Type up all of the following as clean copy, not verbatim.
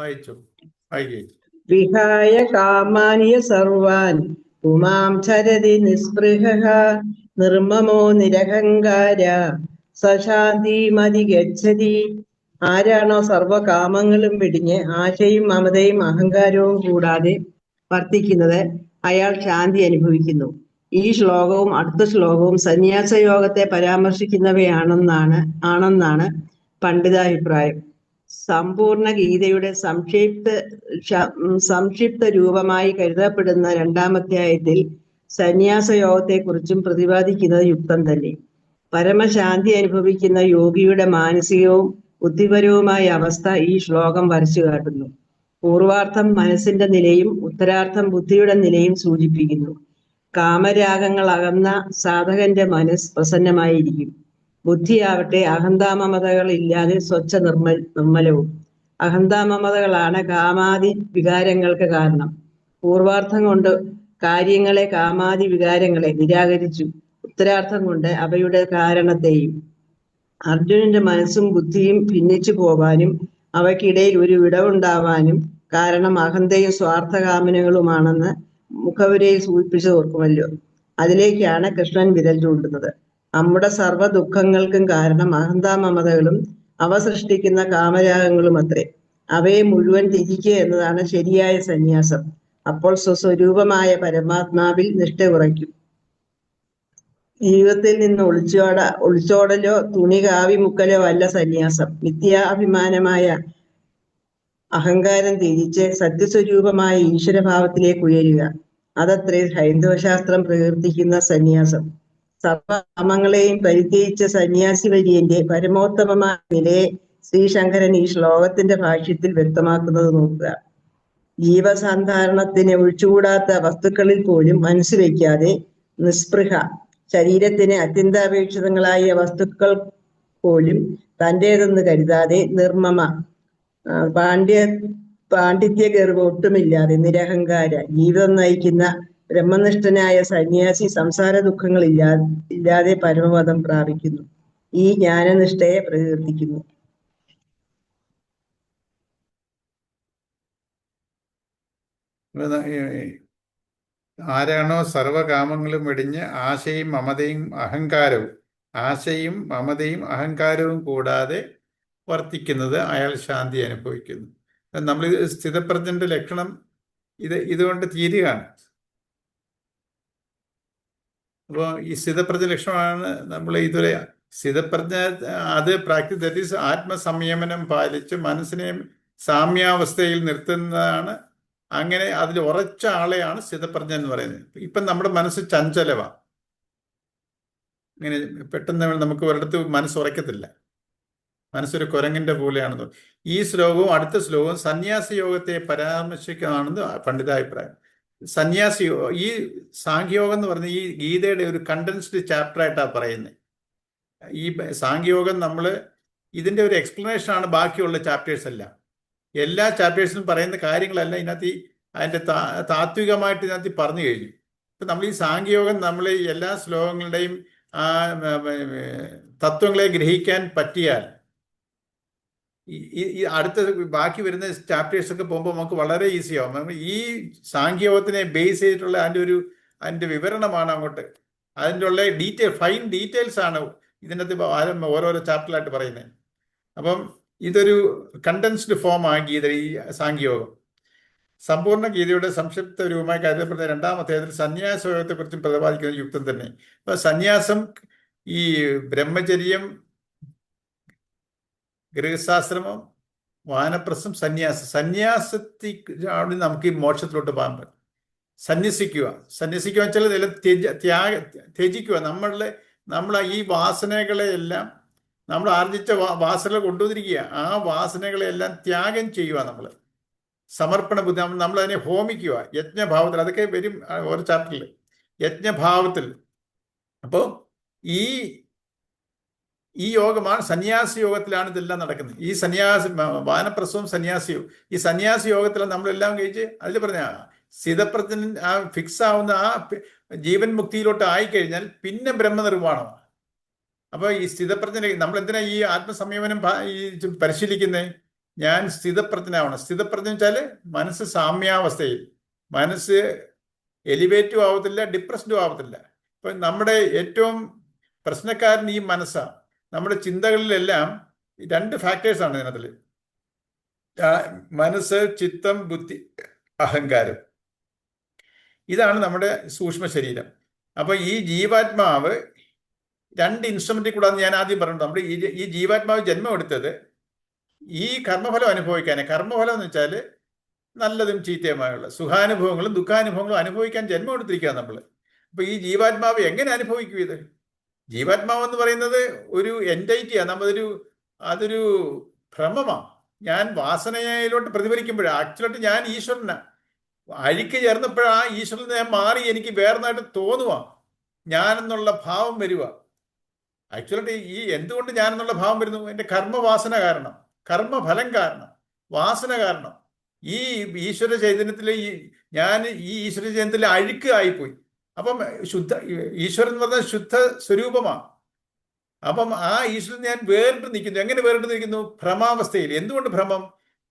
വായിച്ചു വായിക്കേ. വിഹായ കാമാനിയ സർവാൻ പുമാം ചരതി നിസ്പൃഹഃ നിർമ്മമോ നിരഹങ്കാര സശാന്തിമതി ഗച്ഛതി. ആരാണോ സർവകാമങ്ങളും വെടിഞ്ഞ് ആശയും മമതയും അഹങ്കാരവും കൂടാതെ വർത്തിക്കുന്നത് അയാൾ ശാന്തി അനുഭവിക്കുന്നു. ഈ ശ്ലോകവും അടുത്ത ശ്ലോകവും സന്യാസയോഗത്തെ പരാമർശിക്കുന്നവയാണെന്നാണ് പണ്ഡിതാഭിപ്രായം. സമ്പൂർണ്ണ ഗീതയുടെ സംക്ഷിപ്ത രൂപമായി കരുതപ്പെടുന്ന രണ്ടാമധ്യായത്തിൽ സന്യാസയോഗത്തെക്കുറിച്ചും പ്രതിപാദിക്കുന്നത് യുക്തം തന്നെ. പരമശാന്തി അനുഭവിക്കുന്ന യോഗിയുടെ മാനസികവും ബുദ്ധിപരവുമായ അവസ്ഥ ഈ ശ്ലോകം വരച്ചു കാട്ടുന്നു. പൂർവാർത്ഥം മനസ്സിന്റെ നിലയും ഉത്തരാർത്ഥം ബുദ്ധിയുടെ നിലയും സൂചിപ്പിക്കുന്നു. കാമരാഗങ്ങൾ അകന്ന സാധകന്റെ മനസ്സ് പ്രസന്നമായിരിക്കും. ബുദ്ധിയാവട്ടെ അഹന്താമമതകൾ ഇല്ലാതെ സ്വച്ഛ നിർമ്മലവും. അഹന്താമമതകളാണ് കാമാദി വികാരങ്ങൾക്ക് കാരണം. പൂർവാർത്ഥം കൊണ്ട് കാര്യങ്ങളെ കാമാദി വികാരങ്ങളെ നിരാകരിച്ചു. ഉത്തരാർത്ഥം കൊണ്ട് അവയുടെ കാരണത്തെയും. അർജുനന്റെ മനസ്സും ബുദ്ധിയും ഭിന്നിച്ചു പോവാനും അവയ്ക്കിടയിൽ ഒരു വിടവുണ്ടാവാനും കാരണം അഹന്തയും സ്വാർത്ഥകാമനകളുമാണെന്ന് മുഖവുരയിൽ സൂചിപ്പിച്ചു ഓർക്കുമല്ലോ. അതിലേക്കാണ് കൃഷ്ണൻ വിരൽ ചൂണ്ടുന്നത്. നമ്മുടെ സർവ്വ ദുഃഖങ്ങൾക്കും കാരണം അഹന്താമമതകളും അവ സൃഷ്ടിക്കുന്ന കാമരാഗങ്ങളും അത്രേ. അവയെ മുഴുവൻ ത്യജിക്കുക എന്നതാണ് ശരിയായ സന്യാസം. അപ്പോൾ സ്വസ്വരൂപമായ പരമാത്മാവിൽ നിഷ്ഠ ഉറയ്ക്കും. ജീവിതത്തിൽ നിന്ന് ഒളിച്ചോടലോ തുണി കാവി മുക്കലോ അല്ല സന്യാസം. മിഥ്യാഭിമാനമായ അഹങ്കാരം ത്യജിച്ച് സത്യസ്വരൂപമായ ഈശ്വരഭാവത്തിലേക്ക് ഉയരുക. അതത്രേ ഹൈന്ദവശാസ്ത്രം പ്രകീർത്തിക്കുന്ന സന്യാസം. സർവകാമങ്ങളെയും പരിത്യജിച്ച സന്യാസി വര്യന്റെ പരമോത്തമമായ നിലയെ ശ്രീശങ്കരൻ ഈ ശ്ലോകത്തിന്റെ ഭാഷ്യത്തിൽ വ്യക്തമാക്കുന്നത് നോക്കുക. ജീവസന്ധാരണത്തിന് ഒഴിച്ചുകൂടാത്ത വസ്തുക്കളിൽ പോലും മനസ്സ് വയ്ക്കാതെ നിസ്പൃഹ, ശരീരത്തിന് അത്യന്താപേക്ഷിതങ്ങളായ വസ്തുക്കൾ പോലും തൻ്റേതെന്ന് കരുതാതെ നിർമ്മമ, പാണ്ഡിത്യ ഗർവ് ഒട്ടുമില്ലാതെ നിരഹങ്കാര ജീവിതം നയിക്കുന്ന ബ്രഹ്മനിഷ്ഠനായ സന്യാസി സംസാര ദുഃഖങ്ങൾ ഇല്ലാതെ പരമപദം പ്രാപിക്കുന്നു. ഈ ജ്ഞാനനിഷ്ഠയെ പ്രകീർത്തിക്കുന്നു. ആരാണോ സർവകാമങ്ങളും വെടിഞ്ഞ് ആശയും മമതയും അഹങ്കാരവും കൂടാതെ വർത്തിക്കുന്നത് അയാൾ ശാന്തി അനുഭവിക്കുന്നു. നമ്മൾ സ്ഥിതപ്രജ്ഞന്റെ ലക്ഷണം ഇതുകൊണ്ട് തീരുകയാണ്. അപ്പോൾ ഈ സ്ഥിതപ്രജ്ഞ ലക്ഷണമാണ് നമ്മൾ ഇതുവരെ സ്ഥിതപ്രജ്ഞ അത് പ്രാക്ടീസ്, ദാറ്റ് ഈസ് ആത്മസംയമനം പാലിച്ച് മനസ്സിനെ സാമ്യാവസ്ഥയിൽ നിർത്തുന്നതാണ്. അങ്ങനെ അതിൽ ഉറച്ച ആളെയാണ് സ്ഥിതപ്രജ്ഞ എന്ന് പറയുന്നത്. ഇപ്പം നമ്മുടെ മനസ്സ് ചഞ്ചലമാണ്. ഇങ്ങനെ പെട്ടെന്ന് നമുക്ക് ഒരിടത്ത് മനസ്സ് ഉറയ്ക്കത്തില്ല. മനസ്സൊരു കുരങ്ങിന്റെ പോലെയാണെന്ന്. ഈ ശ്ലോകവും അടുത്ത ശ്ലോകവും സന്യാസ യോഗത്തെ പരാമർശിക്കുകയാണെന്ന് പണ്ഡിതാഭിപ്രായം. ഈ സാഖ്യയോഗം എന്ന് പറഞ്ഞ ഈ ഗീതയുടെ ഒരു കണ്ടൻസ്ഡ് ചാപ്റ്റർ ആയിട്ടാണ് പറയുന്നത്. ഈ സാഖ്യയോഗം ഇതിന്റെ ഒരു എക്സ്പ്ലനേഷൻ ആണ് ബാക്കിയുള്ള ചാപ്റ്റേഴ്സ് എല്ലാം. എല്ലാ ചാപ്റ്റേഴ്സിലും പറയുന്ന കാര്യങ്ങളെല്ലാം ഇതിനകത്ത് അതിൻ്റെ താത്വികമായിട്ട് ഇതിനകത്ത് പറഞ്ഞു കഴിഞ്ഞു. ഇപ്പം നമ്മൾ ഈ സാഖ്യയോഗം നമ്മൾ എല്ലാ ശ്ലോകങ്ങളുടെയും തത്വങ്ങളെ ഗ്രഹിക്കാൻ പറ്റിയാൽ ഈ അടുത്ത ബാക്കി വരുന്ന ചാപ്റ്റേഴ്സൊക്കെ പോകുമ്പോൾ നമുക്ക് വളരെ ഈസിയാവും. ഈ സാഖ്യയോഗത്തിനെ ബേസ് ചെയ്തിട്ടുള്ള അതിൻ്റെ വിവരണമാണ് അങ്ങോട്ട്. അതിൻ്റെ ഉള്ള ഫൈൻ ഡീറ്റെയിൽസ് ആണ് ഇതിനകത്ത് ഓരോരോ ചാപ്റ്ററിലായിട്ട് പറയുന്നത്. അപ്പം ഇതൊരു കണ്ടൻസ്ഡ് ഫോമാണ് ഗീത, ഈ സാഖ്യയോഗം. സമ്പൂർണ്ണ ഗീതയുടെ സംക്ഷിപ്ത രൂപമായി കരുതപ്പെടുന്ന രണ്ടാം അധ്യായത്തിൽ സന്യാസയോഗത്തെക്കുറിച്ചും പ്രതിപാദിക്കുന്ന യുക്തം തന്നെ. അപ്പൊ സന്യാസം ഈ ബ്രഹ്മചര്യം, ഗൃഹസ്ഥാശ്രമം, വാനപ്രസ്ഥം, സന്യാസത്തിലാണ് നമുക്ക് ഈ മോക്ഷത്തിലോട്ട് പോകാൻ പറ്റും. സന്യസിക്കുക വെച്ചാൽ ത്യജിക്കുക. നമ്മൾ ഈ വാസനകളെയെല്ലാം നമ്മൾ ആർജിച്ച വാസനകൾ കൊണ്ടുവന്നിരിക്കുക. ആ വാസനകളെല്ലാം ത്യാഗം ചെയ്യുക. നമ്മൾ സമർപ്പണ ബുദ്ധി, നമ്മളതിനെ ഹോമിക്കുക യജ്ഞഭാവത്തിൽ. അതൊക്കെ വരും ഓരോ ചാപ്റ്ററിൽ, യജ്ഞഭാവത്തിൽ. അപ്പോൾ ഈ യോഗമാണ് സന്യാസി യോഗത്തിലാണ് ഇതെല്ലാം നടക്കുന്നത്. ഈ വാനപ്രസ്ഥവും സന്യാസിയും ഈ സന്യാസി യോഗത്തിലാണ് നമ്മളെല്ലാം കഴിച്ച് അതിൽ പറഞ്ഞ സ്ഥിതപ്രജ്ഞൻ ഫിക്സ് ആവുന്ന ജീവൻ മുക്തിയിലോട്ട് ആയിക്കഴിഞ്ഞാൽ പിന്നെ ബ്രഹ്മനിർവ്വാണമാണ്. അപ്പോൾ ഈ സ്ഥിതപ്രജ്ഞ നമ്മൾ എന്തിനാ ഈ ആത്മസംയമനം പരിശീലിക്കുന്നത്? ഞാൻ സ്ഥിതപ്രജ്ഞനാവണം. സ്ഥിതപ്രജ്ഞ വെച്ചാൽ മനസ്സ് സാമ്യാവസ്ഥയിൽ, മനസ്സ് എലിവേറ്റും ആവത്തില്ല, ഡിപ്രസ്ഡും ആവത്തില്ല. ഇപ്പൊ നമ്മുടെ ഏറ്റവും പ്രശ്നക്കാരൻ ഈ മനസ്സാണ്. നമ്മുടെ ചിന്തകളിലെല്ലാം 2 ഫാക്ടേഴ്സാണ് ഇതിനകത്തിൽ: മനസ്സ്, ചിത്തം, ബുദ്ധി, അഹങ്കാരം. ഇതാണ് നമ്മുടെ സൂക്ഷ്മ ശരീരം. അപ്പൊ ഈ ജീവാത്മാവ് 2 ഇൻസ്ട്രുമെന്റിൽ കൂടാന്ന് ഞാൻ ആദ്യം പറഞ്ഞിട്ടുണ്ട്. നമ്മുടെ ഈ ജീവാത്മാവ് ജന്മം എടുത്തത് ഈ കർമ്മഫലം അനുഭവിക്കാനേ. കർമ്മഫലം എന്ന് വെച്ചാൽ നല്ലതും ചീത്തയുമായുള്ള സുഖാനുഭവങ്ങളും ദുഃഖാനുഭവങ്ങളും അനുഭവിക്കാൻ ജന്മം എടുത്തിരിക്കുക നമ്മൾ. അപ്പൊ ഈ ജീവാത്മാവ് എങ്ങനെ അനുഭവിക്കും ഇത്? ജീവാത്മാവ് എന്ന് പറയുന്നത് ഒരു എൻറ്റൈറ്റിയാണ്. അതൊരു ഭ്രമമാണ്. ഞാൻ വാസനയിലോട്ട് പ്രതിഫലിക്കുമ്പോഴാണ്. ആക്ച്വലായിട്ട് ഞാൻ ഈശ്വരനാണ്. അഴുക്ക് ചേർന്നപ്പോഴാ ഈശ്വരനെ ഞാൻ മാറി എനിക്ക് വേറെന്നായിട്ട് തോന്നുക, ഞാനെന്നുള്ള ഭാവം വരിക. ആക്ച്വലായിട്ട് ഈ എന്തുകൊണ്ട് ഞാനെന്നുള്ള ഭാവം വരുന്നു? എൻ്റെ കർമ്മവാസന കാരണം, കർമ്മഫലം കാരണം, വാസന കാരണം. ഈ ഈശ്വര ചൈതന്യത്തിൽ ഞാൻ ഈ ഈശ്വര ചൈതന്യത്തിൽ അഴുക്ക് ആയിപ്പോയി. അപ്പം ഈശ്വരൻ എന്ന് പറഞ്ഞാൽ ശുദ്ധ സ്വരൂപമാണ്. അപ്പം ആ ഈശ്വരൻ ഞാൻ വേറിട്ട് നിൽക്കുന്നു. എങ്ങനെ വേറിട്ട് നിൽക്കുന്നു? ഭ്രമാവസ്ഥയിൽ. എന്തുകൊണ്ട് ഭ്രമം?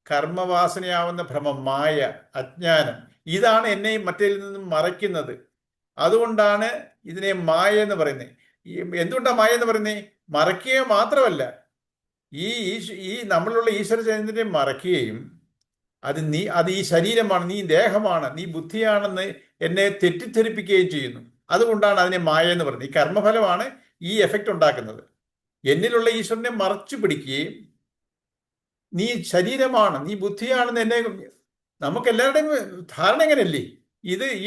കർമ്മവാസനയാവുന്ന ഭ്രമം, മായ, അജ്ഞാനം. ഇതാണ് എന്നെ മറ്റേതിൽ നിന്നും മറയ്ക്കുന്നത്. അതുകൊണ്ടാണ് ഇതിനെ മായ എന്ന് പറയുന്നത്. എന്തുകൊണ്ടാണ് മായ എന്ന് പറയുന്നത്? മറയ്ക്കുക മാത്രമല്ല, ഈ നമ്മളുള്ള ഈശ്വര ചൈതന്യത്തെ മറയ്ക്കുകയും അത് ഈ ശരീരമാണ്, നീ ദേഹമാണ്, നീ ബുദ്ധിയാണെന്ന് എന്നെ തെറ്റിദ്ധരിപ്പിക്കുകയും ചെയ്യുന്നു. അതുകൊണ്ടാണ് അതിനെ മായ എന്ന് പറയുന്നത്. ഈ കർമ്മഫലമാണ് ഈ എഫക്റ്റ് ഉണ്ടാക്കുന്നത്. എന്നിലുള്ള ഈശ്വരനെ മറച്ചു പിടിക്കുകയും നീ ശരീരമാണ്, നീ ബുദ്ധിയാണെന്ന് എന്നെ, നമുക്കെല്ലാവരുടെയും ധാരണ എങ്ങനെയല്ലേ?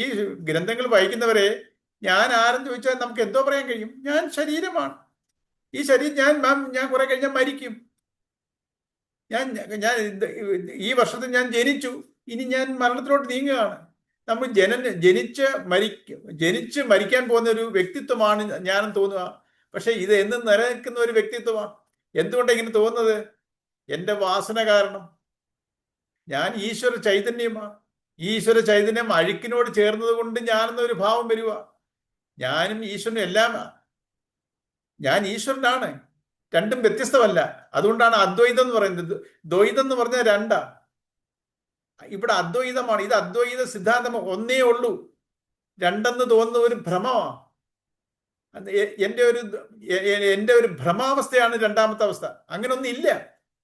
ഈ ഗ്രന്ഥങ്ങൾ വായിക്കുന്നവരെ ഞാൻ ആരെന്ന് ചോദിച്ചാൽ നമുക്ക് എന്തോ പറയാൻ കഴിയും? ഞാൻ ശരീരമാണ്. ഈ ശരീരം ഞാൻ കുറെ കഴിഞ്ഞാൽ മരിക്കും. ഞാൻ ഈ വർഷത്തിൽ ഞാൻ ജനിച്ചു, ഇനി ഞാൻ മരണത്തിലോട്ട് നീങ്ങുകയാണ്. നമ്മൾ ജനിച്ച് മരിക്കാൻ പോകുന്ന ഒരു വ്യക്തിത്വമാണ് ഞാനെന്ന് തോന്നുക. പക്ഷെ ഇത് എന്നും നിലനിൽക്കുന്ന ഒരു വ്യക്തിത്വമാണ്. എന്തുകൊണ്ടാണ് ഇങ്ങനെ തോന്നുന്നത്? എൻ്റെ വാസന കാരണം. ഞാൻ ഈശ്വര ചൈതന്യമാണ്. ഈശ്വര ചൈതന്യം അഴുക്കിനോട് ചേർന്നത് കൊണ്ട് ഞാനെന്നൊരു ഭാവം വരിക. ഞാനും ഈശ്വരനും എല്ലാം, ഞാൻ ഈശ്വരനാണ്. രണ്ടും വ്യത്യസ്തമല്ല. അതുകൊണ്ടാണ് അദ്വൈതം എന്ന് പറയുന്നത്. ദ്വൈതം എന്ന് പറഞ്ഞാൽ 2. ഇവിടെ അദ്വൈതമാണ്. ഇത് അദ്വൈത സിദ്ധാന്തം ഒന്നേ ഉള്ളൂ. 2 തോന്നുന്ന ഒരു ഭ്രമമാണ്. എൻ്റെ ഒരു ഭ്രമാവസ്ഥയാണ് 2ാമത്തെ അവസ്ഥ. അങ്ങനെ ഒന്നും ഇല്ല,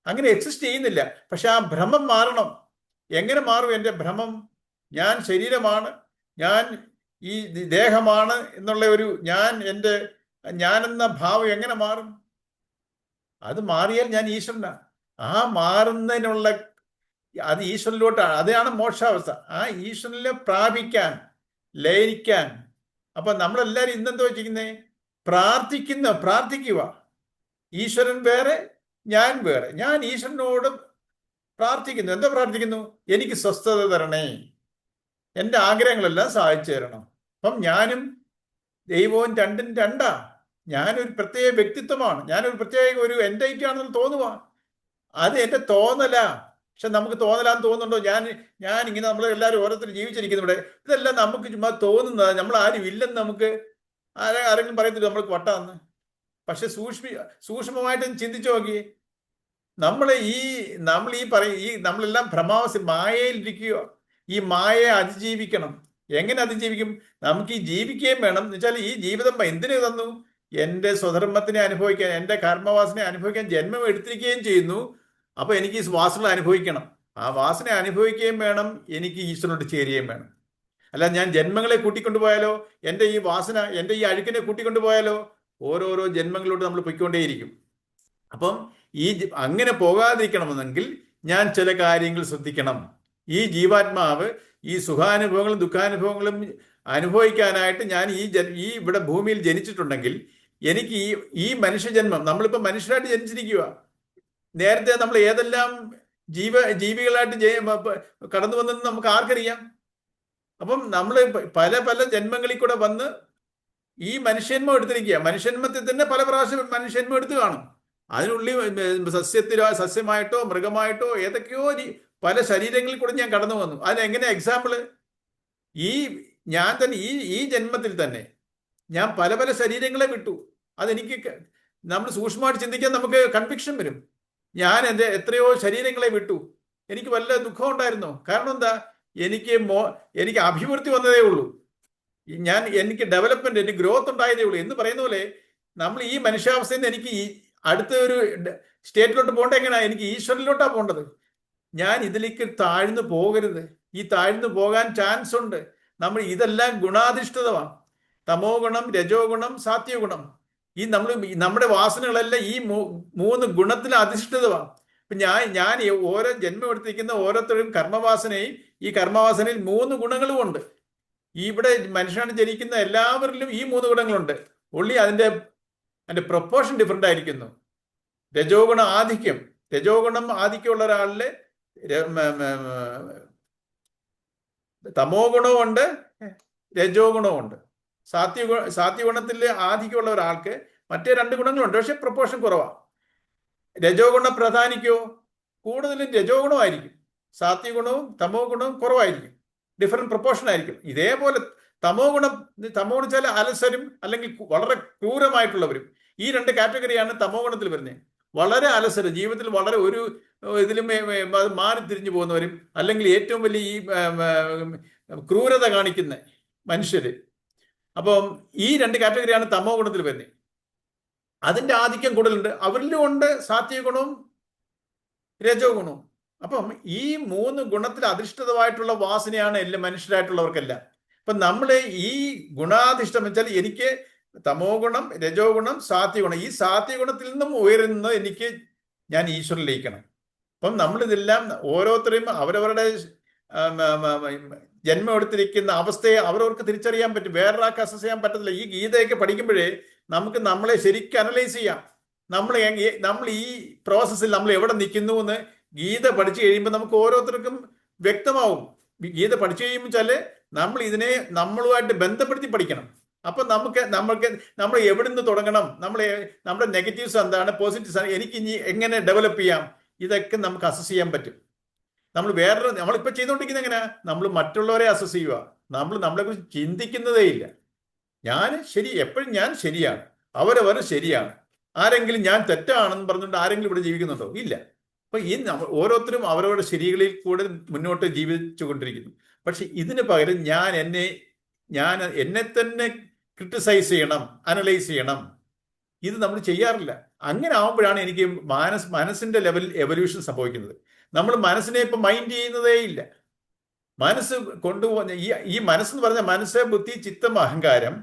അങ്ങനെ എക്സിസ്റ്റ് ചെയ്യുന്നില്ല. പക്ഷെ ആ ഭ്രമം മാറണം. എങ്ങനെ മാറും എൻ്റെ ഭ്രമം? ഞാൻ ശരീരമാണ്, ഞാൻ ഈ ദേഹമാണ് എന്നുള്ള ഒരു ഞാനെന്ന ഭാവം എങ്ങനെ മാറും? അത് മാറിയാൽ ഞാൻ ഈശ്വരനാണ്. ആ മാറുന്നതിനുള്ള അത് ഈശ്വരനിലോട്ടാണ്. അതാണ് മോക്ഷാവസ്ഥ. ആ ഈശ്വരനെ പ്രാപിക്കാൻ, ലയിക്കാൻ. അപ്പൊ നമ്മളെല്ലാവരും ഇന്നെന്തോ ചെയ്യുന്നേ? പ്രാർത്ഥിക്കുക. ഈശ്വരൻ വേറെ, ഞാൻ വേറെ. ഞാൻ ഈശ്വരനോട് പ്രാർത്ഥിക്കുന്നു. എന്താ പ്രാർത്ഥിക്കുന്നു? എനിക്ക് സ്വസ്ഥത തരണേ, എൻ്റെ ആഗ്രഹങ്ങളെല്ലാം സാധിച്ചു തരണം. അപ്പം ഞാനും ദൈവവും 2 ഞാനൊരു പ്രത്യേക വ്യക്തിത്വമാണ്, ഞാനൊരു പ്രത്യേക ഒരു എൻറ്റൈറ്റി ആണെന്ന് തോന്നുക. അത് എൻ്റെ തോന്നല. പക്ഷെ നമുക്ക് തോന്നലാന്ന് തോന്നുന്നുണ്ടോ? ഞാൻ ഇങ്ങനെ നമ്മളെല്ലാവരും ഓരോരുത്തർ ജീവിച്ചിരിക്കുന്നു ഇവിടെ. ഇതെല്ലാം നമുക്ക് ചുമ്മാ തോന്നുന്നത്. നമ്മൾ ആരും ഇല്ലെന്ന് നമുക്ക് ആരെങ്കിലും പറയത്തില്ല നമ്മൾക്ക് വട്ടാന്ന്. പക്ഷെ സൂക്ഷ്മമായിട്ട് ചിന്തിച്ചു നോക്കി. നമ്മളെല്ലാം ഭ്രമാവസ്ഥ, മായയിലിരിക്കുക. ഈ മായയെ അതിജീവിക്കണം. എങ്ങനെ അതിജീവിക്കും? നമുക്ക് ഈ ജീവിക്കുകയും വേണം. എന്ന് വെച്ചാൽ ഈ ജീവിതം എന്തിനു തന്നു? എൻ്റെ സ്വധർമ്മത്തിനെ അനുഭവിക്കാൻ, എൻ്റെ കർമ്മവാസനെ അനുഭവിക്കാൻ ജന്മം എടുത്തിരിക്കുകയും ചെയ്യുന്നു. അപ്പൊ എനിക്ക് ഈ വാസന അനുഭവിക്കണം. ആ വാസന അനുഭവിക്കുകയും വേണം, എനിക്ക് ഈശ്വരനോട് ചേരുകയും വേണം. അല്ല ഞാൻ ജന്മങ്ങളെ കൂട്ടിക്കൊണ്ടുപോയാലോ, എൻ്റെ ഈ വാസന, എൻ്റെ ഈ അഴുക്കിനെ കൂട്ടിക്കൊണ്ടുപോയാലോ, ഓരോരോ ജന്മങ്ങളിലോട്ട് നമ്മൾ പൊയ്ക്കൊണ്ടേയിരിക്കും. അപ്പം അങ്ങനെ പോകാതിരിക്കണമെന്നെങ്കിൽ ഞാൻ ചില കാര്യങ്ങൾ ശ്രദ്ധിക്കണം. ഈ ജീവാത്മാവ് ഈ സുഖാനുഭവങ്ങളും ദുഃഖാനുഭവങ്ങളും അനുഭവിക്കാനായിട്ട് ഞാൻ ഈ ഇവിടെ ഭൂമിയിൽ ജനിച്ചിട്ടുണ്ടെങ്കിൽ എനിക്ക് ഈ മനുഷ്യജന്മം, നമ്മളിപ്പോൾ മനുഷ്യരായിട്ട് ജനിച്ചിരിക്കുക. നേരത്തെ നമ്മൾ ഏതെല്ലാം ജീവികളായിട്ട് കടന്നു വന്നെന്ന് നമുക്ക് ആർക്കറിയാം? അപ്പം നമ്മൾ പല പല ജന്മങ്ങളിൽ കൂടെ വന്ന് ഈ മനുഷ്യന്മം എടുത്തിരിക്കുക. മനുഷ്യന്മത്തിൽ തന്നെ പല പ്രാവശ്യം മനുഷ്യന്മം എടുത്ത് കാണും. അതിനുള്ളിൽ സസ്യമായിട്ടോ മൃഗമായിട്ടോ ഏതൊക്കെയോ പല ശരീരങ്ങളിൽ കൂടെ ഞാൻ കടന്നു വന്നു. അതിനെങ്ങനെ എക്സാമ്പിള്? ഞാൻ തന്നെ ഈ ജന്മത്തിൽ തന്നെ ഞാൻ പല പല ശരീരങ്ങളെ വിട്ടു. അതെനിക്ക് നമ്മൾ സൂക്ഷ്മമായിട്ട് ചിന്തിക്കാൻ നമുക്ക് കൺവിക്ഷൻ വരും. ഞാൻ എൻ്റെ എത്രയോ ശരീരങ്ങളെ വിട്ടു. എനിക്ക് വല്ല ദുഃഖം ഉണ്ടായിരുന്നോ? കാരണം എന്താ? എനിക്ക് എനിക്ക് അഭിവൃദ്ധി വന്നതേ ഉള്ളൂ. എനിക്ക് ഡെവലപ്മെന്റ്, എനിക്ക് ഗ്രോത്ത് ഉണ്ടായതേ ഉള്ളൂ എന്ന് പറയുന്ന പോലെ നമ്മൾ ഈ മനുഷ്യാവസ്ഥയിൽ നിന്ന് എനിക്ക് ഈ അടുത്ത ഒരു സ്റ്റേറ്റിലോട്ട് പോകേണ്ട എങ്ങനെയാ? എനിക്ക് ഈശ്വരനിലോട്ടാ പോകേണ്ടത്. ഞാൻ ഇതിലേക്ക് താഴ്ന്നു പോകരുത്. ഈ താഴ്ന്നു പോകാൻ ചാൻസ് ഉണ്ട്. നമ്മൾ ഇതെല്ലാം ഗുണാധിഷ്ഠിതമാണ്. തമോ ഗുണം, രജോ ഗുണം, സാത്വിക ഗുണം. നമ്മുടെ വാസനകളെല്ലാം ഈ മൂന്ന് ഗുണത്തിൽ അധിഷ്ഠിതമാണ്. ഇപ്പൊ ഞാൻ ഓരോ ജന്മം എടുത്തിരിക്കുന്ന ഓരോരുത്തരും കർമ്മവാസനയും ഈ കർമ്മവാസനയിൽ 3 ഗുണങ്ങളും ഉണ്ട്. ഇവിടെ മനുഷ്യനാണ് ജനിക്കുന്ന എല്ലാവരിലും ഈ 3 ഗുണങ്ങളുണ്ട്. ഉള്ളി അതിന്റെ പ്രൊപ്പോർഷൻ ഡിഫറെന്റ് ആയിരിക്കുന്നു. രജോ ഗുണം ആധിക്യം, രജോ ഗുണം ആധിക്യമുള്ള ഒരാളില് തമോ ഗുണവും ഉണ്ട്, രജോ ഗുണവും ഉണ്ട്. സാത്വിക ഗുണത്തിൽ ആധിക്യമുള്ള ഒരാൾക്ക് മറ്റേ 2 ഗുണങ്ങളുണ്ട്, പക്ഷെ പ്രൊപ്പോർഷൻ കുറവാണ്. രജോ ഗുണം പ്രധാനിക്കോ? കൂടുതലും രജോ ഗുണമായിരിക്കും. സാത്വിക ഗുണവും തമോ ഗുണവും കുറവായിരിക്കും, ഡിഫറെന്റ് പ്രൊപ്പോർഷൻ ആയിരിക്കും. ഇതേപോലെ തമോ ഗുണം വെച്ചാൽ അലസരും അല്ലെങ്കിൽ വളരെ ക്രൂരമായിട്ടുള്ളവരും. ഈ 2 കാറ്റഗറിയാണ് തമോ ഗുണത്തിൽ വരുന്നത്. വളരെ അലസര്, ജീവിതത്തിൽ വളരെ ഒരു ഇതിലും മാറി തിരിഞ്ഞു പോകുന്നവരും, അല്ലെങ്കിൽ ഏറ്റവും വലിയ ഈ ക്രൂരത കാണിക്കുന്ന മനുഷ്യര്. അപ്പം ഈ 2 കാറ്റഗറിയാണ് തമോ ഗുണത്തിൽ വരുന്നത്. അതിന്റെ ആധിക്യം കൂടുതലുണ്ട്. അവരിലും ഉണ്ട് സാത്വിക ഗുണവും രജോ ഗുണവും. അപ്പം ഈ 3 ഗുണത്തിൽ അധിഷ്ഠിതമായിട്ടുള്ള വാസനയാണ് എല്ലാ മനുഷ്യരായിട്ടുള്ളവർക്കെല്ലാം. അപ്പൊ നമ്മള് ഈ ഗുണാധിഷ്ഠം വെച്ചാൽ എനിക്ക് തമോ ഗുണം, രജോ ഗുണം, സാത്വിക ഗുണം, ഈ സാത്വിക ഗുണത്തിൽ നിന്നും ഉയരുന്ന ഞാൻ ഈശ്വരനിലേക്കണം. അപ്പം നമ്മളിതെല്ലാം ഓരോരുത്തരെയും അവരവരുടെ ജന്മം എടുത്തിരിക്കുന്ന അവസ്ഥയെ അവരവർക്ക് തിരിച്ചറിയാൻ പറ്റും. വേറൊരാൾക്ക് അസസ് ചെയ്യാൻ പറ്റത്തില്ല. ഈ ഗീതയൊക്കെ പഠിക്കുമ്പോഴേ നമുക്ക് നമ്മളെ ശരിക്കും അനലൈസ് ചെയ്യാം. നമ്മൾ ഈ പ്രോസസ്സിൽ നമ്മൾ എവിടെ നിൽക്കുന്നു എന്ന് ഗീത പഠിച്ചു കഴിയുമ്പോൾ നമുക്ക് ഓരോരുത്തർക്കും വ്യക്തമാവും. ഗീത പഠിച്ചു കഴിയുമ്പോൾ നമ്മൾ ഇതിനെ നമ്മളുമായിട്ട് ബന്ധപ്പെടുത്തി പഠിക്കണം. അപ്പൊ നമ്മൾ എവിടെ നിന്ന് തുടങ്ങണം, നമ്മുടെ നെഗറ്റീവ്സ് എന്താണ്, പോസിറ്റീവ്സ് ആണ്, എനിക്ക് ഇനി എങ്ങനെ ഡെവലപ്പ് ചെയ്യാം, ഇതൊക്കെ നമുക്ക് അസസ് ചെയ്യാൻ പറ്റും. നമ്മളിപ്പോൾ ചെയ്തുകൊണ്ടിരിക്കുന്നത് എങ്ങനെയാ? നമ്മൾ മറ്റുള്ളവരെ അസസ് ചെയ്യുക. നമ്മളെക്കുറിച്ച് ചിന്തിക്കുന്നതേ ഇല്ല. എപ്പോഴും ഞാൻ ശരിയാണ്, അവരവർ ശരിയാണ്. ആരെങ്കിലും ഞാൻ തെറ്റാണെന്ന് പറഞ്ഞുകൊണ്ട് ആരെങ്കിലും ഇവിടെ ജീവിക്കുന്നുണ്ടോ? ഇല്ല. അപ്പൊ ഓരോരുത്തരും അവരവരുടെ ശരികളിൽ കൂടെ മുന്നോട്ട് ജീവിച്ചു കൊണ്ടിരിക്കുന്നു. പക്ഷെ ഇതിന് പകരം ഞാൻ എന്നെ തന്നെ ക്രിട്ടിസൈസ് ചെയ്യണം, അനലൈസ് ചെയ്യണം. ഇത് നമ്മൾ ചെയ്യാറില്ല. അങ്ങനെ ആവുമ്പോഴാണ് എനിക്ക് മനസ്സിന്റെ ലെവലിൽ എവല്യൂഷൻ സംഭവിക്കുന്നത്. നമ്മൾ മനസ്സിനെ ഇപ്പൊ മൈൻഡ് ചെയ്യുന്നതേ ഇല്ല. മനസ്സ് കൊണ്ടുപോകുന്ന ഈ മനസ്സെന്ന് പറഞ്ഞ മനസ്സ്, ബുദ്ധി, ചിത്തം, അഹങ്കാരം,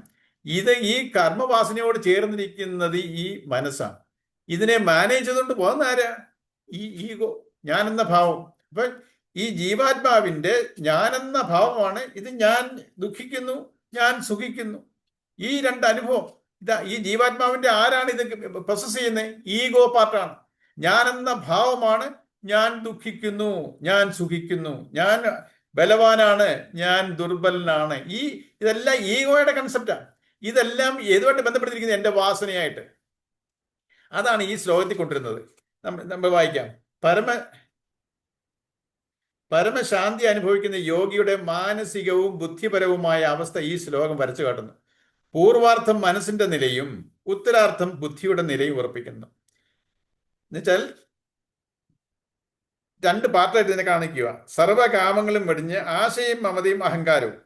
ഈ കർമ്മവാസനയോട് ചേർന്നിരിക്കുന്നത് ഈ മനസ്സാണ്. ഇതിനെ മാനേജ് ചെയ്തുകൊണ്ട് പോകുന്ന ആരാ? ഈ ഈഗോ, ഞാനെന്ന ഭാവം. അപ്പൊ ഈ ജീവാത്മാവിന്റെ ഞാനെന്ന ഭാവമാണ് ഇത്. ഞാൻ ദുഃഖിക്കുന്നു, ഞാൻ സുഖിക്കുന്നു, ഈ 2 അനുഭവം. ഈ ജീവാത്മാവിന്റെ ആരാണ് ഇത് പ്രൊസസ് ചെയ്യുന്നത്? ഈഗോ പാർട്ടാണ്. ഞാനെന്ന ഭാവമാണ് ഞാൻ ദുഃഖിക്കുന്നു, ഞാൻ സുഖിക്കുന്നു, ഞാൻ ബലവാനാണ്, ഞാൻ ദുർബലനാണ്. ഇതെല്ലാം ഈഗോയുടെ കൺസെപ്റ്റാണ്. ഇതെല്ലാം ഏതുമായിട്ട് ബന്ധപ്പെട്ടിരിക്കുന്നത്? എൻ്റെ വാസനയായിട്ട്. അതാണ് ഈ ശ്ലോകത്തിൽ കൊണ്ടിരുന്നത്. നമ്മൾ വായിക്കാം. പരമശാന്തി അനുഭവിക്കുന്ന യോഗിയുടെ മാനസികവും ബുദ്ധിപരവുമായ അവസ്ഥ ഈ ശ്ലോകം വരച്ചു കാട്ടുന്നു. പൂർവാർത്ഥം മനസ്സിന്റെ നിലയും ഉത്തരാർത്ഥം ബുദ്ധിയുടെ നിലയും ഉറപ്പിക്കുന്നു. എന്നുവെച്ചാൽ 2 പാർട്ടായിട്ട് ഇതിനെ കാണിക്കുക. സർവകാമങ്ങളും വെടിഞ്ഞ് ആശയും മമതയും അഹങ്കാരവും.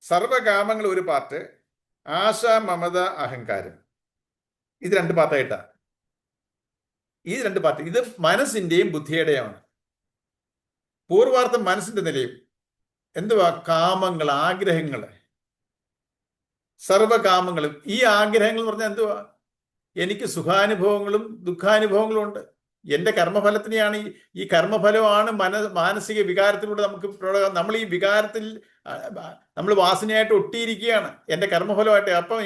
സർവകാമങ്ങൾ ഒരു പാർട്ട്, ആശ, മമത, അഹങ്കാരം. ഇത് 2 പാർട്ടായിട്ടാണ്. ഈ 2 പാർട്ട് ഇത് മനസ്സിന്റെയും ബുദ്ധിയുടെയുമാണ്. പൂർവാർത്ഥം മനസ്സിന്റെ നിലയും എന്തുവാ? കാമങ്ങൾ, ആഗ്രഹങ്ങൾ, സർവകാമങ്ങളും. ഈ ആഗ്രഹങ്ങൾ എന്ന് പറഞ്ഞാൽ എന്തുവാ? എനിക്ക് സുഖാനുഭവങ്ങളും ദുഃഖാനുഭവങ്ങളും ഉണ്ട്. എൻ്റെ കർമ്മഫലത്തിനെയാണ് ഈ കർമ്മഫലമാണ് മാനസിക വികാരത്തിലൂടെ നമ്മൾ ഈ വികാരത്തിൽ നമ്മൾ വാസനയായിട്ട് ഒട്ടിയിരിക്കുകയാണ്, എൻ്റെ കർമ്മഫലമായിട്ട്. അപ്പം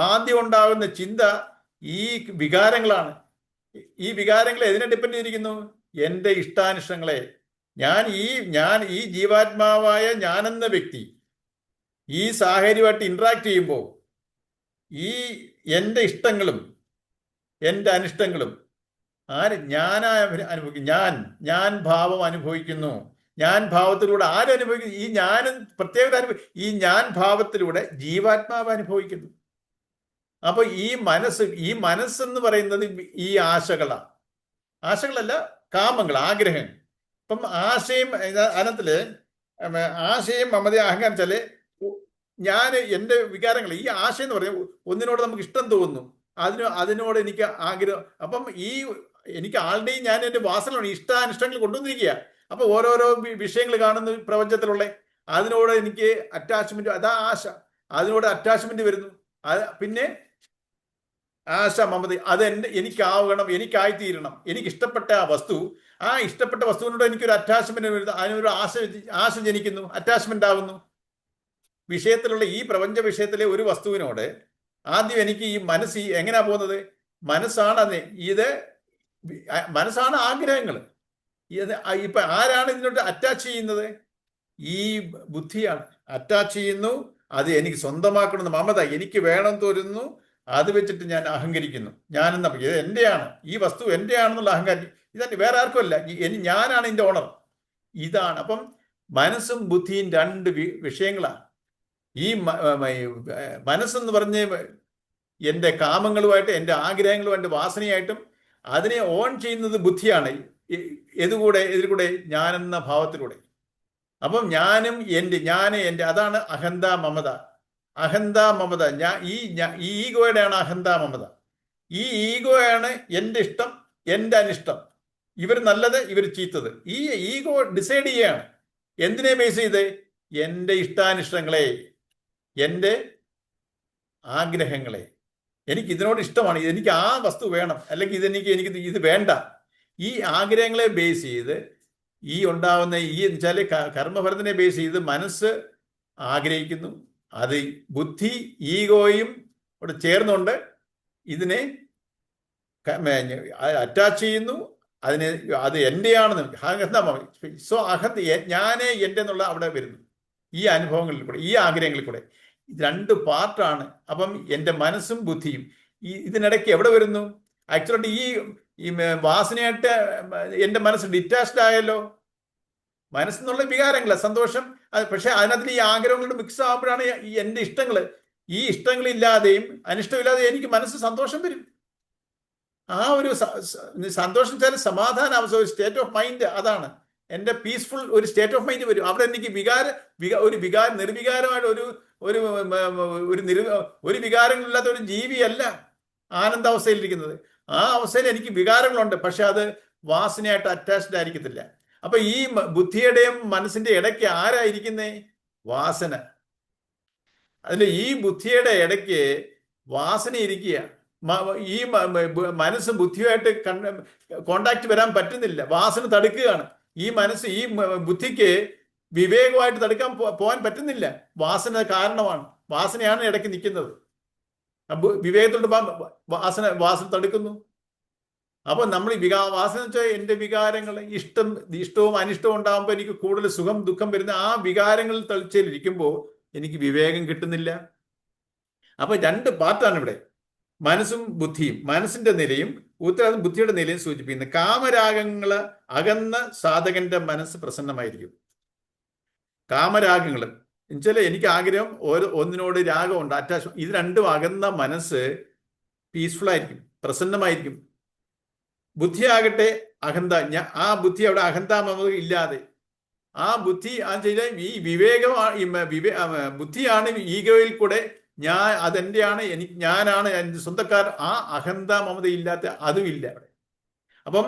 ആദ്യം ഉണ്ടാകുന്ന ചിന്ത ഈ വികാരങ്ങളാണ്. ഈ വികാരങ്ങൾ എതിനെ ഡിപ്പെൻഡ് ചെയ്തിരിക്കുന്നു? എൻ്റെ ഇഷ്ടാനിഷ്ടങ്ങളെ. ഞാൻ ഈ ജീവാത്മാവായ ഞാനെന്ന വ്യക്തി ഈ സാഹചര്യമായിട്ട് ഇന്ററാക്ട് ചെയ്യുമ്പോൾ എൻ്റെ ഇഷ്ടങ്ങളും എൻ്റെ അനിഷ്ടങ്ങളും അനുഭവിക്കും. ഞാൻ ഭാവം അനുഭവിക്കുന്നു. ഞാൻ ഭാവത്തിലൂടെ ആരനുഭവിക്കുന്നു? ഈ ഞാനും പ്രത്യേകത ഈ ഞാൻ ഭാവത്തിലൂടെ ജീവാത്മാവ് അനുഭവിക്കുന്നു. അപ്പൊ ഈ മനസ്സെന്ന് പറയുന്നത് ഈ ആശകളാണ്. ആശകളല്ല, കാമങ്ങൾ, ആഗ്രഹങ്ങൾ. ഇപ്പം ആശയും അനത്തില് ആശയും മമതയും അഹങ്കാരം വെച്ചാല് ഞാൻ എൻ്റെ വികാരങ്ങൾ, ഈ ആശയം എന്ന് പറഞ്ഞാൽ ഒന്നിനോട് നമുക്ക് ഇഷ്ടം തോന്നുന്നു, അതിനോട് എനിക്ക് ആഗ്രഹം. അപ്പം എനിക്ക് ആളുടെയും ഞാൻ എൻ്റെ വാസനയാണ്, ഇഷ്ടാനിഷ്ടങ്ങൾ കൊണ്ടുവന്നിരിക്കുക. അപ്പൊ ഓരോരോ വിഷയങ്ങൾ കാണുന്ന പ്രപഞ്ചത്തിലുള്ള അതിനോട് എനിക്ക് അറ്റാച്ച്മെന്റ്, അതാ ആശ, അതിനോട് അറ്റാച്ച്മെന്റ് വരുന്നു. പിന്നെ ആശ മമത, അത് എനിക്കാവണം, എനിക്കായിത്തീരണം, എനിക്ക് ഇഷ്ടപ്പെട്ട ആ വസ്തു, ആ ഇഷ്ടപ്പെട്ട വസ്തുവിനോട് എനിക്കൊരു അറ്റാച്ച്മെന്റ് വരുന്നു, അതിനൊരു ആശ ജനിക്കുന്നു, അറ്റാച്ച്മെന്റ് ആവുന്നു. വിഷയത്തിലുള്ള ഈ പ്രപഞ്ച വിഷയത്തിലെ ഒരു വസ്തുവിനോട് ആദ്യം എനിക്ക് ഈ മനസ്സ് എങ്ങനെയാ പോകുന്നത്? മനസ്സാണ് ആഗ്രഹങ്ങൾ. ഇപ്പൊ ആരാണ് ഇതിനോട് അറ്റാച്ച് ചെയ്യുന്നത്? ഈ ബുദ്ധിയാണ് അറ്റാച്ച് ചെയ്യുന്നു. അത് എനിക്ക് സ്വന്തമാക്കണമെന്ന് മമത, എനിക്ക് വേണം തോന്നുന്നു, അത് വെച്ചിട്ട് ഞാൻ അഹങ്കരിക്കുന്നു. ഇത് എന്റെയാണ്, ഈ വസ്തു എന്റെയാണെന്നുള്ള അഹങ്കാരം. ഇതന്നെ, വേറെ ആർക്കുമല്ല, ഞാനാണ് ഇതിന്റെ ഓണർ. ഇതാണ്. അപ്പം മനസ്സും ബുദ്ധിയും രണ്ട് വിഷയങ്ങളാണ്. ഈ മനസ്സെന്ന് പറഞ്ഞ് എൻ്റെ കാമങ്ങളുമായിട്ട്, എൻ്റെ ആഗ്രഹങ്ങളുമായിട്ട്, വാസനയായിട്ടും അതിനെ ഓൺ ചെയ്യുന്നത് ബുദ്ധിയാണ്. ഇതിലൂടെ ഞാനെന്ന ഭാവത്തിലൂടെ. അപ്പം ഞാനും എൻ്റെ അതാണ് അഹന്ത മമത. അഹന്ത മമത, ഈ ഈഗോയുടെയാണ് അഹന്ത മമത. ഈ ഈഗോയാണ് എൻ്റെ ഇഷ്ടം, എൻ്റെ അനിഷ്ടം, ഇവർ നല്ലത്, ഇവർ ചീത്തത്. ഈ ഈഗോ ഡിസൈഡ് ചെയ്യാണ്. എന്തിനെ ബേസ് ചെയ്ത്? എൻ്റെ ഇഷ്ടാനിഷ്ടങ്ങളെ, എൻ്റെ ആഗ്രഹങ്ങളെ. എനിക്ക് ഇതിനോട് ഇഷ്ടമാണ്, എനിക്ക് ആ വസ്തു വേണം, അല്ലെങ്കിൽ എനിക്ക് ഇത് വേണ്ട. ഈ ആഗ്രഹങ്ങളെ ബേസ് ചെയ്ത് ഈ ഉണ്ടാവുന്ന വെച്ചാൽ കർമ്മഫലത്തിനെ ബേസ് ചെയ്ത് മനസ്സ് ആഗ്രഹിക്കുന്നു. അത് ബുദ്ധി ഈഗോയും ഇവിടെ ചേർന്നുകൊണ്ട് ഇതിനെ അറ്റാച്ച് ചെയ്യുന്നു. അത് എൻ്റെയാണെന്ന് സോ ഞാനേ എൻ്റെ എന്നുള്ള അവിടെ വരുന്നു. ഈ അനുഭവങ്ങളിൽ കൂടെ, ഈ ആഗ്രഹങ്ങളിൽ കൂടെ, രണ്ട് പാർട്ടാണ്. അപ്പം എൻ്റെ മനസ്സും ബുദ്ധിയും ഇതിനിടയ്ക്ക് എവിടെ വരുന്നു? ആക്ച്വലി ഈ വാസനയായിട്ട് എൻ്റെ മനസ്സ് ഡിറ്റാച്ച്ഡ് ആയല്ലോ. മനസ്സെന്നുള്ള വികാരങ്ങള്, സന്തോഷം. പക്ഷെ അതിനകത്ത് ഈ ആഗ്രഹങ്ങളുടെ മിക്സ് ആകുമ്പോഴാണ് എൻ്റെ ഇഷ്ടങ്ങള്. ഈ ഇഷ്ടങ്ങളില്ലാതെയും അനിഷ്ടമില്ലാതെയും എനിക്ക് മനസ്സ് സന്തോഷം വരും. ആ ഒരു സന്തോഷം വെച്ചാൽ സമാധാന അവസ്ഥ, ഒരു സ്റ്റേറ്റ് ഓഫ് മൈൻഡ്. അതാണ് എൻ്റെ പീസ്ഫുൾ ഒരു സ്റ്റേറ്റ് ഓഫ് മൈൻഡ് വരും. അവിടെ എനിക്ക് നിർവികാരമായിട്ട് ഒരു വികാരങ്ങളില്ലാത്ത ഒരു ജീവിയല്ല ആനന്ദാവസ്ഥയിലിരിക്കുന്നത്. ആ അവസ്ഥയിൽ എനിക്ക് വികാരങ്ങളുണ്ട്, പക്ഷെ അത് വാസനയായിട്ട് അറ്റാച്ച്ഡ് ആയിരിക്കത്തില്ല. അപ്പൊ ഈ ബുദ്ധിയുടെയും മനസ്സിന്റെ ഇടയ്ക്ക് ആരായിരിക്കുന്നേ? വാസന. അതിൽ ഈ ബുദ്ധിയുടെ ഇടയ്ക്ക് വാസന ഇരിക്കുക. ഈ മനസ്സ് ബുദ്ധിയുമായിട്ട് കോണ്ടാക്ട് വരാൻ പറ്റുന്നില്ല, വാസന തടുക്കുകയാണ്. ഈ മനസ്സ്, ഈ ബുദ്ധിക്ക് വിവേകമായിട്ട് തടുക്കാൻ പോകാൻ പറ്റുന്നില്ല. വാസന കാരണമാണ്, വാസനയാണ് ഇടയ്ക്ക് നിൽക്കുന്നത്. വിവേകത്തോട് വാസന തടുക്കുന്നു. അപ്പൊ നമ്മൾ വാസന വെച്ചാൽ എൻ്റെ വികാരങ്ങൾ, ഇഷ്ടവും അനിഷ്ടവും ഉണ്ടാകുമ്പോൾ എനിക്ക് കൂടുതൽ സുഖം ദുഃഖം വരുന്ന ആ വികാരങ്ങളിൽ തളിച്ചിരിക്കുമ്പോൾ എനിക്ക് വിവേകം കിട്ടുന്നില്ല. അപ്പൊ രണ്ട് പാർട്ടാണ് ഇവിടെ, മനസ്സും ബുദ്ധിയും. മനസ്സിന്റെ നിലയും ഉത്തരവാദിത്വം ബുദ്ധിയുടെ നിലയും സൂചിപ്പിക്കുന്നത്. കാമരാഗങ്ങള് അകന്ന സാധകന്റെ മനസ്സ് പ്രസന്നമായിരിക്കും. കാമരാഗങ്ങൾ എന്നുവെച്ചാൽ എനിക്ക് ആഗ്രഹം, ഒന്നിനോട് രാഗമുണ്ട്, അറ്റാച്ച്മെന്റ്, ഇത് രണ്ടും അകന്ന മനസ്സ് പീസ്ഫുൾ ആയിരിക്കും, പ്രസന്നമായിരിക്കും. ബുദ്ധിയാകട്ടെ അഹന്ത, ആ ബുദ്ധി അവിടെ അഹന്ത മമത ഇല്ലാതെ, ആ ബുദ്ധി ഈ വിവേകം, ബുദ്ധിയാണ് ഈഗോയിൽ കൂടെ അതെന്റെയാണ്, ഞാനാണ് എൻ്റെ സ്വന്തക്കാരൻ. ആ അഹന്ത മമത ഇല്ലാത്ത അതും ഇല്ല അവിടെ. അപ്പം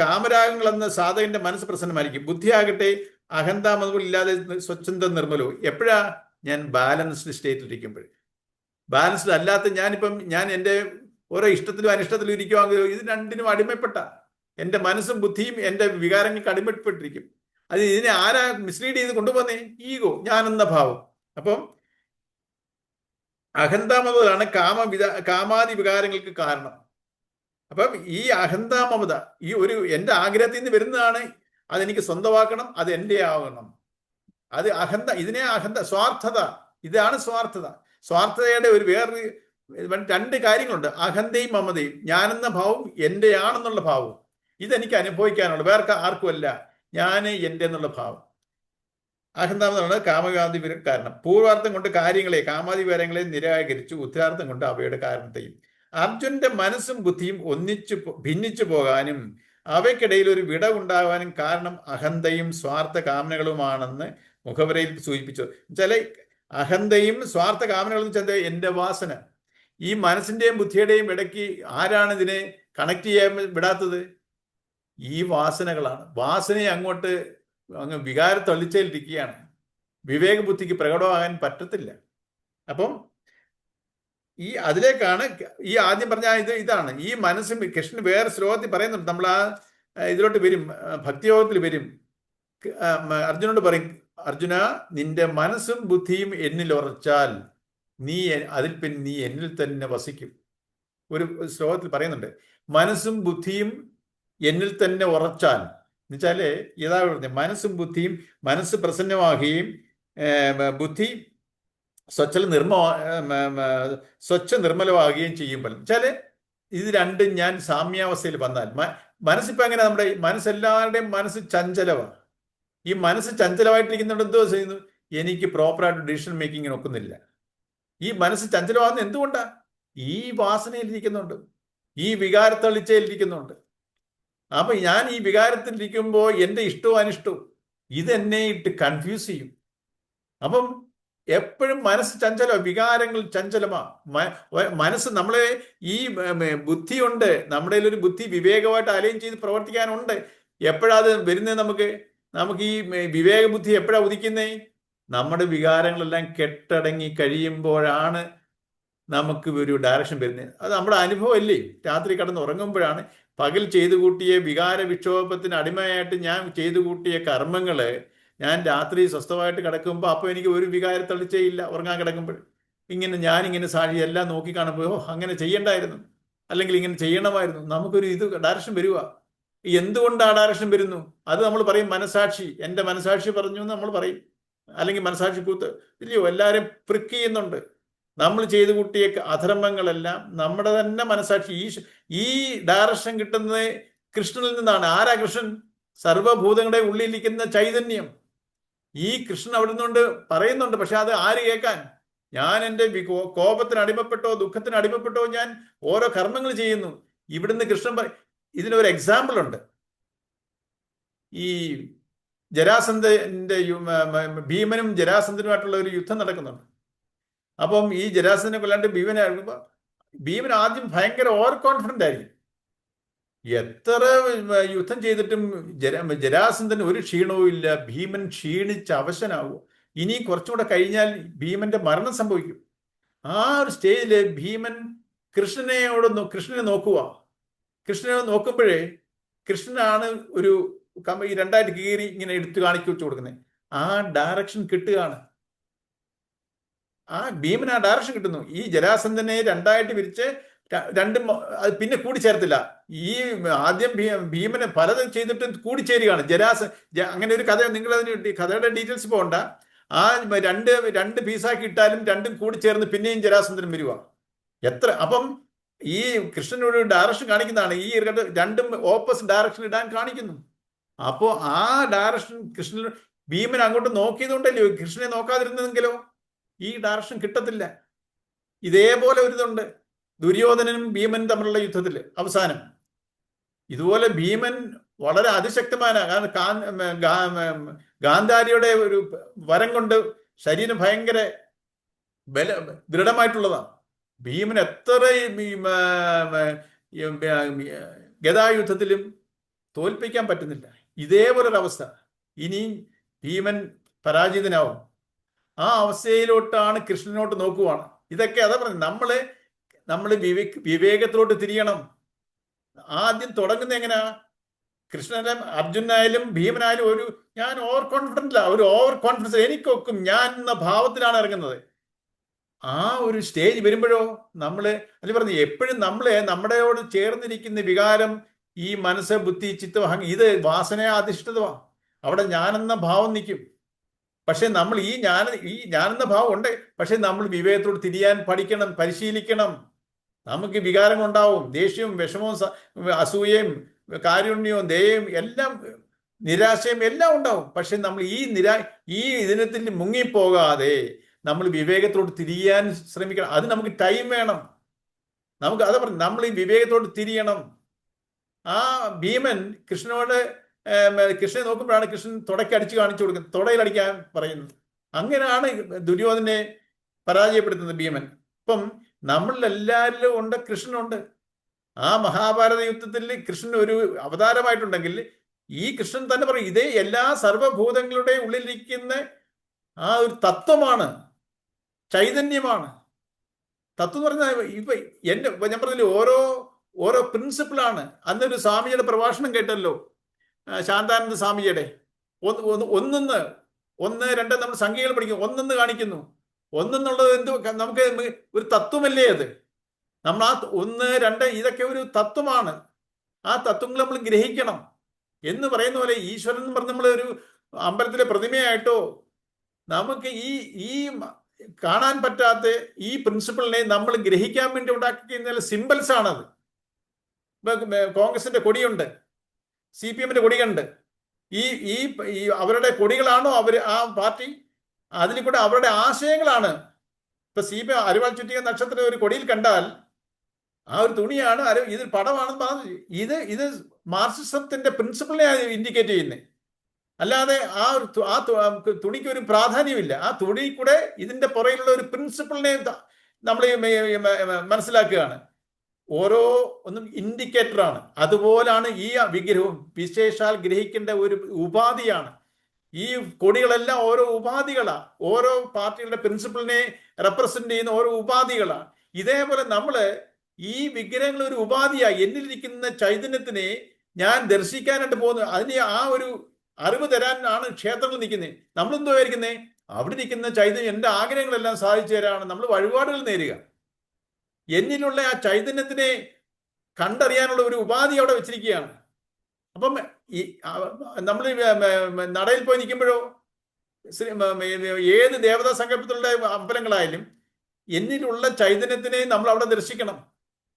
കാമരാഗങ്ങൾ എന്ന സാധകന്റെ മനസ്സ് പ്രസന്നമായിരിക്കും. ബുദ്ധിയാകട്ടെ അഹന്ത മമത ഇല്ലാതെ സ്വച്ഛന്ത നിർമ്മലവും. എപ്പോഴാ? ഞാൻ ബാലൻസ്ഡ് സ്റ്റേറ്റിലിരിക്കുമ്പോൾ. ബാലൻസ്ഡ് അല്ലാത്ത ഞാൻ എൻ്റെ ഓരോ ഇഷ്ടത്തിലും അനിഷ്ടത്തിലും ഇരിക്കുവാണെങ്കിൽ ഇത് രണ്ടിനും അടിമപ്പെട്ട എൻ്റെ മനസ്സും ബുദ്ധിയും എൻ്റെ വികാരങ്ങൾക്ക് അടിമപ്പെട്ടിരിക്കും. ഇതിനെ ആരാ മിസ്ലീഡ് ചെയ്ത് കൊണ്ടുപോകുന്നേ? ഈഗോ, ഞാനെന്ന ഭാവം. അപ്പം അഹന്താമമതാണ് കാമാദി വികാരങ്ങൾക്ക് കാരണം. അപ്പം ഈ അഹന്താമമത എൻ്റെ ആഗ്രഹത്തിൽ നിന്ന് വരുന്നതാണ്. അതെനിക്ക് സ്വന്തമാക്കണം, അത് എൻ്റെ ആവണം. അത് സ്വാർത്ഥത. ഇതാണ് സ്വാർത്ഥത. സ്വാർത്ഥതയുടെ വേറൊരു രണ്ട് കാര്യങ്ങളുണ്ട്. അഹന്തയും മമതയും. ഞാനെന്ന ഭാവവും എൻ്റെയാണെന്നുള്ള ഭാവവും. ഇതെനിക്ക് അനുഭവിക്കാനുള്ള, വേറെ ആർക്കുമല്ല, ഞാൻ എൻ്റെ എന്നുള്ള ഭാവം. അഹന്താമെന്നാണ് കാമകാന്തി കാരണം. പൂർവാർത്ഥം കൊണ്ട് കാര്യങ്ങളെ, കാമാദി വികാരങ്ങളെ നിരാകരിച്ചു, ഉത്തരാർത്ഥം കൊണ്ട് അവയുടെ കാരണത്തെയും. അർജുന്റെ മനസ്സും ബുദ്ധിയും ഭിന്നിച്ചു പോകാനും അവയ്ക്കിടയിൽ ഒരു വിടവുണ്ടാകാനും കാരണം അഹന്തയും സ്വാർത്ഥ കാമനകളുമാണെന്ന് മുഖവരയിൽ സൂചിപ്പിച്ചു. ചില അഹന്തയും സ്വാർത്ഥ കാമനകളും വെച്ചാൽ എൻ്റെ വാസന. ഈ മനസ്സിന്റെയും ബുദ്ധിയുടെയും ഇടയ്ക്ക് ആരാണ് ഇതിനെ കണക്ട് ചെയ്യാൻ വിടാത്തത്? ഈ വാസനകളാണ്. വാസനയെ അങ്ങ് വികാര തള്ളിച്ചേലിരിക്കുകയാണ്. വിവേക ബുദ്ധിക്ക് പ്രകടമാകാൻ പറ്റത്തില്ല. അപ്പം അതിലേക്കാണ് ഈ ആദ്യം പറഞ്ഞ ഇതാണ് ഈ മനസ്സും. കൃഷ്ണൻ വേറെ ശ്ലോകത്തിൽ പറയുന്നുണ്ട്, നമ്മൾ ഇതിലോട്ട് വരും, ഭക്തിയോഗത്തിൽ വരും. അർജുനോട് പറയും, അർജുന, നിന്റെ മനസ്സും ബുദ്ധിയും എന്നിൽ ഉറച്ചാൽ നീ എന്നിൽ തന്നെ വസിക്കും. ഒരു ശ്ലോകത്തിൽ പറയുന്നുണ്ട്, മനസ്സും ബുദ്ധിയും എന്നിൽ തന്നെ ഉറച്ചാൽ എന്ന് വെച്ചാല് ഇതാ പറഞ്ഞ മനസ്സും ബുദ്ധിയും, മനസ്സ് പ്രസന്നമാകുകയും ബുദ്ധി സ്വച്ഛ നിർമ്മലമാകുകയും ചെയ്യുമ്പോൾ വെച്ചാല് ഇത് രണ്ടും ഞാൻ സാമ്യാവസ്ഥയിൽ വന്നാൽ മനസ്സിപ്പോ എങ്ങനെ, നമ്മുടെ മനസ്സെല്ലാവരുടെയും മനസ്സ് ചഞ്ചലമാണ്. ഈ മനസ്സ് ചഞ്ചലമായിട്ടിരിക്കുന്നുണ്ട്. എന്തോ ചെയ്യുന്നു, എനിക്ക് പ്രോപ്പറായിട്ട് ഡിസിഷൻ മേക്കിങ്ങിന് ഒക്കുന്നില്ല. ഈ മനസ്സ് ചഞ്ചലമാകുന്നത് എന്തുകൊണ്ടാ? ഈ വാസനയിലിരിക്കുന്നുണ്ട്, ഈ വികാരത്തളിച്ചയിലിരിക്കുന്നുണ്ട്. അപ്പൊ ഞാൻ ഈ വികാരത്തിലിരിക്കുമ്പോൾ എൻ്റെ ഇഷ്ടവും അനിഷ്ടവും ഇതെന്നെ ഇട്ട് കൺഫ്യൂസ് ചെയ്യും. അപ്പം എപ്പോഴും മനസ്സ് ചഞ്ചലമാ, വികാരങ്ങൾ ചഞ്ചലമാ. മനസ്സ് നമ്മളെ ഈ ബുദ്ധിയുണ്ട്, നമ്മുടെ ഒരു ബുദ്ധി വിവേകമായിട്ട് അലൈൻ ചെയ്ത് പ്രവർത്തിക്കാനുണ്ട്. എപ്പോഴാ അത് വരുന്നത്? നമുക്ക് ഈ വിവേക ബുദ്ധി എപ്പോഴാ ഉദിക്കുന്നേ? നമ്മുടെ വികാരങ്ങളെല്ലാം കെട്ടടങ്ങി കഴിയുമ്പോഴാണ് നമുക്ക് ഒരു ഡയറക്ഷൻ വരുന്നത്. അത് നമ്മുടെ അനുഭവം അല്ലേ? രാത്രി കിടന്ന് ഉറങ്ങുമ്പോഴാണ് പകൽ ചെയ്തു കൂട്ടിയ വികാര വിക്ഷോഭത്തിന് അടിമയായിട്ട് ഞാൻ ചെയ്തു കൂട്ടിയ കർമ്മങ്ങള് ഞാൻ രാത്രി സ്വസ്ഥമായിട്ട് കിടക്കുമ്പോൾ അപ്പോൾ എനിക്ക് ഒരു വികാരത്തളിച്ചേയില്ല. ഉറങ്ങാൻ കിടക്കുമ്പോൾ ഞാനിങ്ങനെ സാക്ഷി എല്ലാം നോക്കി കാണുമ്പോൾ അങ്ങനെ ചെയ്യണ്ടായിരുന്നു, അല്ലെങ്കിൽ ഇങ്ങനെ ചെയ്യണമായിരുന്നു. നമുക്കൊരു ഡയറക്ഷൻ വരുക. എന്തുകൊണ്ട് ആ ഡയറക്ഷൻ വരുന്നു? അത് നമ്മൾ പറയും മനസാക്ഷി, എൻ്റെ മനസാക്ഷി പറഞ്ഞു എന്ന് നമ്മൾ പറയും, അല്ലെങ്കിൽ മനസാക്ഷി കൂത്ത് ഇല്ലയോ, എല്ലാവരും പ്രിക്ക് ചെയ്യുന്നുണ്ട്. നമ്മൾ ചെയ്തു കൂട്ടിയ അധർമ്മങ്ങളെല്ലാം നമ്മുടെ തന്നെ മനസാക്ഷി. ഈ ഡയറക്ഷൻ കിട്ടുന്നത് കൃഷ്ണനിൽ നിന്നാണ്. ആരാ കൃഷ്ണൻ? സർവഭൂതങ്ങളുടെ ഉള്ളിലിരിക്കുന്ന ചൈതന്യം. ഈ കൃഷ്ണൻ അവിടെ നിന്നുകൊണ്ട് പറയുന്നുണ്ട്. പക്ഷെ അത് ആര് കേൾക്കാൻ? ഞാൻ എൻ്റെ കോപത്തിന് അടിമപ്പെട്ടോ ദുഃഖത്തിന് അടിമപ്പെട്ടോ ഞാൻ ഓരോ കർമ്മങ്ങൾ ചെയ്യുന്നു. ഇവിടുന്ന് കൃഷ്ണൻ ഇതിനൊരു എക്സാമ്പിൾ ഉണ്ട്. ഈ ജരാസന്ധന്റെ ഭീമനും ജരാസന്ധനുമായിട്ടുള്ള ഒരു യുദ്ധം നടക്കുന്നുണ്ട്. അപ്പം ഈ ജരാസന്ധനെ കൊല്ലാണ്ട് ഭീമൻ ആദ്യം ഭയങ്കര ഓവർ കോൺഫിഡന്റ് ആയിരിക്കും. എത്ര യുദ്ധം ചെയ്തിട്ടും ജരാസന്ധന് ഒരു ക്ഷീണവും ഇല്ല. ഭീമൻ ക്ഷീണിച്ച് അവശനാവുക. ഇനി കുറച്ചുകൂടെ കഴിഞ്ഞാൽ ഭീമന്റെ മരണം സംഭവിക്കും. ആ ഒരു സ്റ്റേജില് ഭീമൻ കൃഷ്ണനെ നോക്കുക. കൃഷ്ണനെ നോക്കുമ്പോഴേ കൃഷ്ണനാണ് ഒരു രണ്ടായിട്ട് കീറി ഇങ്ങനെ എടുത്തു കാണിച്ചു കൊടുക്കുന്നത്. ആ ഡയറക്ഷൻ കിട്ടുകയാണ്. ആ ഭീമൻ ആ ഡയറക്ഷൻ കിട്ടുന്നു. ഈ ജരാസന്ധനെ രണ്ടായിട്ട് വിരിച്ച് രണ്ടും പിന്നെ കൂടിച്ചേർത്തില്ല. ഈ ആദ്യം ഭീമനെ പലതും ചെയ്തിട്ട് കൂടിച്ചേരുകയാണ്. അങ്ങനെ ഒരു കഥ, നിങ്ങൾ അതിന് കഥയുടെ ഡീറ്റെയിൽസ് പോകണ്ട. ആ രണ്ട് പീസാക്കി ഇട്ടാലും രണ്ടും കൂടിച്ചേർന്ന് പിന്നെയും ജരാസന്ധനും വരിക. അപ്പം ഈ കൃഷ്ണനൊരു ഡയറക്ഷൻ കാണിക്കുന്നതാണ്. ഈ രണ്ടും ഓപ്പോസിറ്റ് ഡയറക്ഷൻ ഇടാൻ കാണിക്കുന്നു. അപ്പോ ആ ഡയറക്ഷൻ ഭീമൻ അങ്ങോട്ട് നോക്കിയതുകൊണ്ടല്ലോ. കൃഷ്ണനെ നോക്കാതിരുന്നെങ്കിലോ ഈ ഡയറക്ഷൻ കിട്ടത്തില്ല. ഇതേപോലെ ഒരു ഇതുണ്ട് ദുര്യോധനനും ഭീമനും തമ്മിലുള്ള യുദ്ധത്തിൽ അവസാനം. ഇതുപോലെ ഭീമൻ വളരെ അതിശക്തമാണ്. കാരണം ഗാന്ധാരിയുടെ ഒരു വരം കൊണ്ട് ശരീരം ഭയങ്കര ദൃഢമായിട്ടുള്ളതാണ്. ഭീമൻ എത്ര ഗദായുദ്ധത്തിലും തോൽപ്പിക്കാൻ പറ്റുന്നില്ല. ഇതേപോലൊരവസ്ഥ. ഇനി ഭീമൻ പരാജിതനാവും. ആ അവസ്ഥയിലോട്ടാണ് കൃഷ്ണനോട്ട് നോക്കുവാണ്. ഇതൊക്കെ അതാ പറഞ്ഞത്, നമ്മൾ വിവേകത്തിലോട്ട് തിരിയണം. ആദ്യം തുടങ്ങുന്നത് എങ്ങനെയാ? കൃഷ്ണനും അർജുനായാലും ഭീമനായാലും ഞാൻ ഓവർ കോൺഫിഡൻ്റ് ഒരു ഓവർ കോൺഫിഡൻസ് എനിക്കൊക്കും ഞാൻ എന്ന ഭാവത്തിലാണ് ഇറങ്ങുന്നത്. ആ ഒരു സ്റ്റേജ് വരുമ്പോഴോ അല്ലെ പറഞ്ഞു എപ്പോഴും നമ്മുടെയോട് ചേർന്നിരിക്കുന്ന വികാരം, ഈ മനസ്സ്, ബുദ്ധി, ചിത്തം, ഇത് വാസനയാധിഷ്ഠിതമാണ്. അവിടെ ഞാനെന്ന ഭാവം നിൽക്കും. പക്ഷെ നമ്മൾ ഈ ഞാനെന്ന ഭാവം ഉണ്ട്. പക്ഷെ നമ്മൾ വിവേകത്തോട് തിരിയാൻ പഠിക്കണം, പരിശീലിക്കണം. നമുക്ക് വികാരങ്ങൾ ഉണ്ടാവും. ദേഷ്യവും വിഷമവും അസൂയയും കാരുണ്യവും ദയയും എല്ലാം, നിരാശയും എല്ലാം ഉണ്ടാവും. പക്ഷെ നമ്മൾ ഈ ഇതിനത്തിൽ മുങ്ങിപ്പോകാതെ നമ്മൾ വിവേകത്തോട് തിരിയാൻ ശ്രമിക്കണം. അത് നമുക്ക് ടൈം വേണം. നമുക്ക് അത് പറഞ്ഞു, നമ്മൾ ഈ വിവേകത്തോട് തിരിയണം. ആ ഭീമൻ കൃഷ്ണനോട് കൃഷ്ണനെ നോക്കുമ്പോഴാണ് കൃഷ്ണൻ തുടക്കടിച്ച് കാണിച്ചു കൊടുക്കുന്നത്, തുടയിലടിക്കാൻ പറയുന്നത്. അങ്ങനെയാണ് ദുര്യോധനെ പരാജയപ്പെടുത്തുന്നത് ഭീമൻ. ഇപ്പം നമ്മളെല്ലാവരിലും ഉണ്ട്, കൃഷ്ണനുണ്ട്. ആ മഹാഭാരത യുദ്ധത്തിൽ കൃഷ്ണൻ ഒരു അവതാരമായിട്ടുണ്ടെങ്കിൽ ഈ കൃഷ്ണൻ തന്നെ പറയും, ഇതേ എല്ലാ സർവഭൂതങ്ങളുടെ ഉള്ളിലിരിക്കുന്ന ആ ഒരു തത്വമാണ്, ചൈതന്യമാണ്. തത്വം എന്ന് പറഞ്ഞാൽ ഇപ്പൊ ഞാൻ പറഞ്ഞില്ലേ, ഓരോ പ്രിൻസിപ്പിളാണ്. അന്നൊരു സ്വാമിയുടെ പ്രഭാഷണം കേട്ടല്ലോ, ശാന്താനന്ദ സ്വാമിയുടെ. ഒന്ന് രണ്ട് നമ്മൾ സംഖ്യകൾ പഠിക്കും, ഒന്നെന്ന് കാണിക്കുന്നു. ഒന്നെന്നുള്ളത് നമുക്ക് ഒരു തത്വമല്ലേ അത്? നമ്മൾ ആ 1, 2 ഇതൊക്കെ ഒരു തത്വമാണ്. ആ തത്വങ്ങൾ നമ്മൾ ഗ്രഹിക്കണം എന്ന് പറയുന്ന പോലെ ഈശ്വരൻ എന്ന് പറഞ്ഞ് നമ്മൾ ഒരു അമ്പലത്തിലെ പ്രതിമയായിട്ടോ നമുക്ക് ഈ കാണാൻ പറ്റാത്ത ഈ പ്രിൻസിപ്പിളിനെ നമ്മൾ ഗ്രഹിക്കാൻ വേണ്ടി ഉണ്ടാക്കിയ സിമ്പിൾസ് ആണത്. കോൺഗ്രസിന്റെ കൊടിയുണ്ട്, CPM കൊടിയുണ്ട്. ഈ അവരുടെ കൊടികളാണോ ആ പാർട്ടി? അതിൽ കൂടെ അവരുടെ ആശയങ്ങളാണ്. ഇപ്പൊ CPM അരിവാൾ ചുറ്റിക നക്ഷത്രം ഒരു കൊടിയിൽ കണ്ടാൽ ആ ഒരു തുണിയാണ്, ഇത് പടമാണെന്ന് പറഞ്ഞു. ഇത് മാർക്സിസത്തിന്റെ പ്രിൻസിപ്പിളിനെ ഇൻഡിക്കേറ്റ് ചെയ്യുന്നത്. അല്ലാതെ ആ തുണിക്ക് ഒരു പ്രാധാന്യമില്ല. ആ തുണി കൂടെ ഇതിന്റെ പുറയിലുള്ള ഒരു പ്രിൻസിപ്പിളിനെ നമ്മൾ മനസ്സിലാക്കുകയാണ്. ഓരോ ഒന്നും ഇൻഡിക്കേറ്ററാണ്. അതുപോലാണ് ഈ വിഗ്രഹവും വിശേഷാൽ ഗ്രഹിക്കേണ്ട ഒരു ഉപാധിയാണ്. ഈ കൊടികളെല്ലാം ഓരോ ഉപാധികളാണ്, ഓരോ പാർട്ടികളുടെ പ്രിൻസിപ്പിളിനെ റെപ്രസെന്റ് ചെയ്യുന്ന ഓരോ ഉപാധികളാണ്. ഇതേപോലെ നമ്മള് ഈ വിഗ്രഹങ്ങൾ ഒരു ഉപാധിയായി എന്നിലിരിക്കുന്ന ചൈതന്യത്തിനെ ഞാൻ ദർശിക്കാനായിട്ട് പോകുന്നത്. അതിന് ആ ഒരു അറിവ് തരാനാണ് ക്ഷേത്രങ്ങൾ നിൽക്കുന്നത്. നമ്മളെന്തോ ആയിരിക്കുന്നത്, അവിടെ നിൽക്കുന്ന ചൈതന്യം എൻ്റെ ആഗ്രഹങ്ങളെല്ലാം സാധിച്ചു തരാണ് നമ്മൾ വഴിപാടുകൾ നേരുക. എന്നിലുള്ള ആ ചൈതന്യത്തിനെ കണ്ടറിയാനുള്ള ഒരു ഉപാധി അവിടെ വെച്ചിരിക്കുകയാണ്. അപ്പം നമ്മൾ നടയിൽ പോയി നിൽക്കുമ്പോഴോ ഏത് ദേവതാ സങ്കല്പത്തിലുള്ള അമ്പലങ്ങളായാലും എന്നിലുള്ള ചൈതന്യത്തിനെ നമ്മൾ അവിടെ ദർശിക്കണം.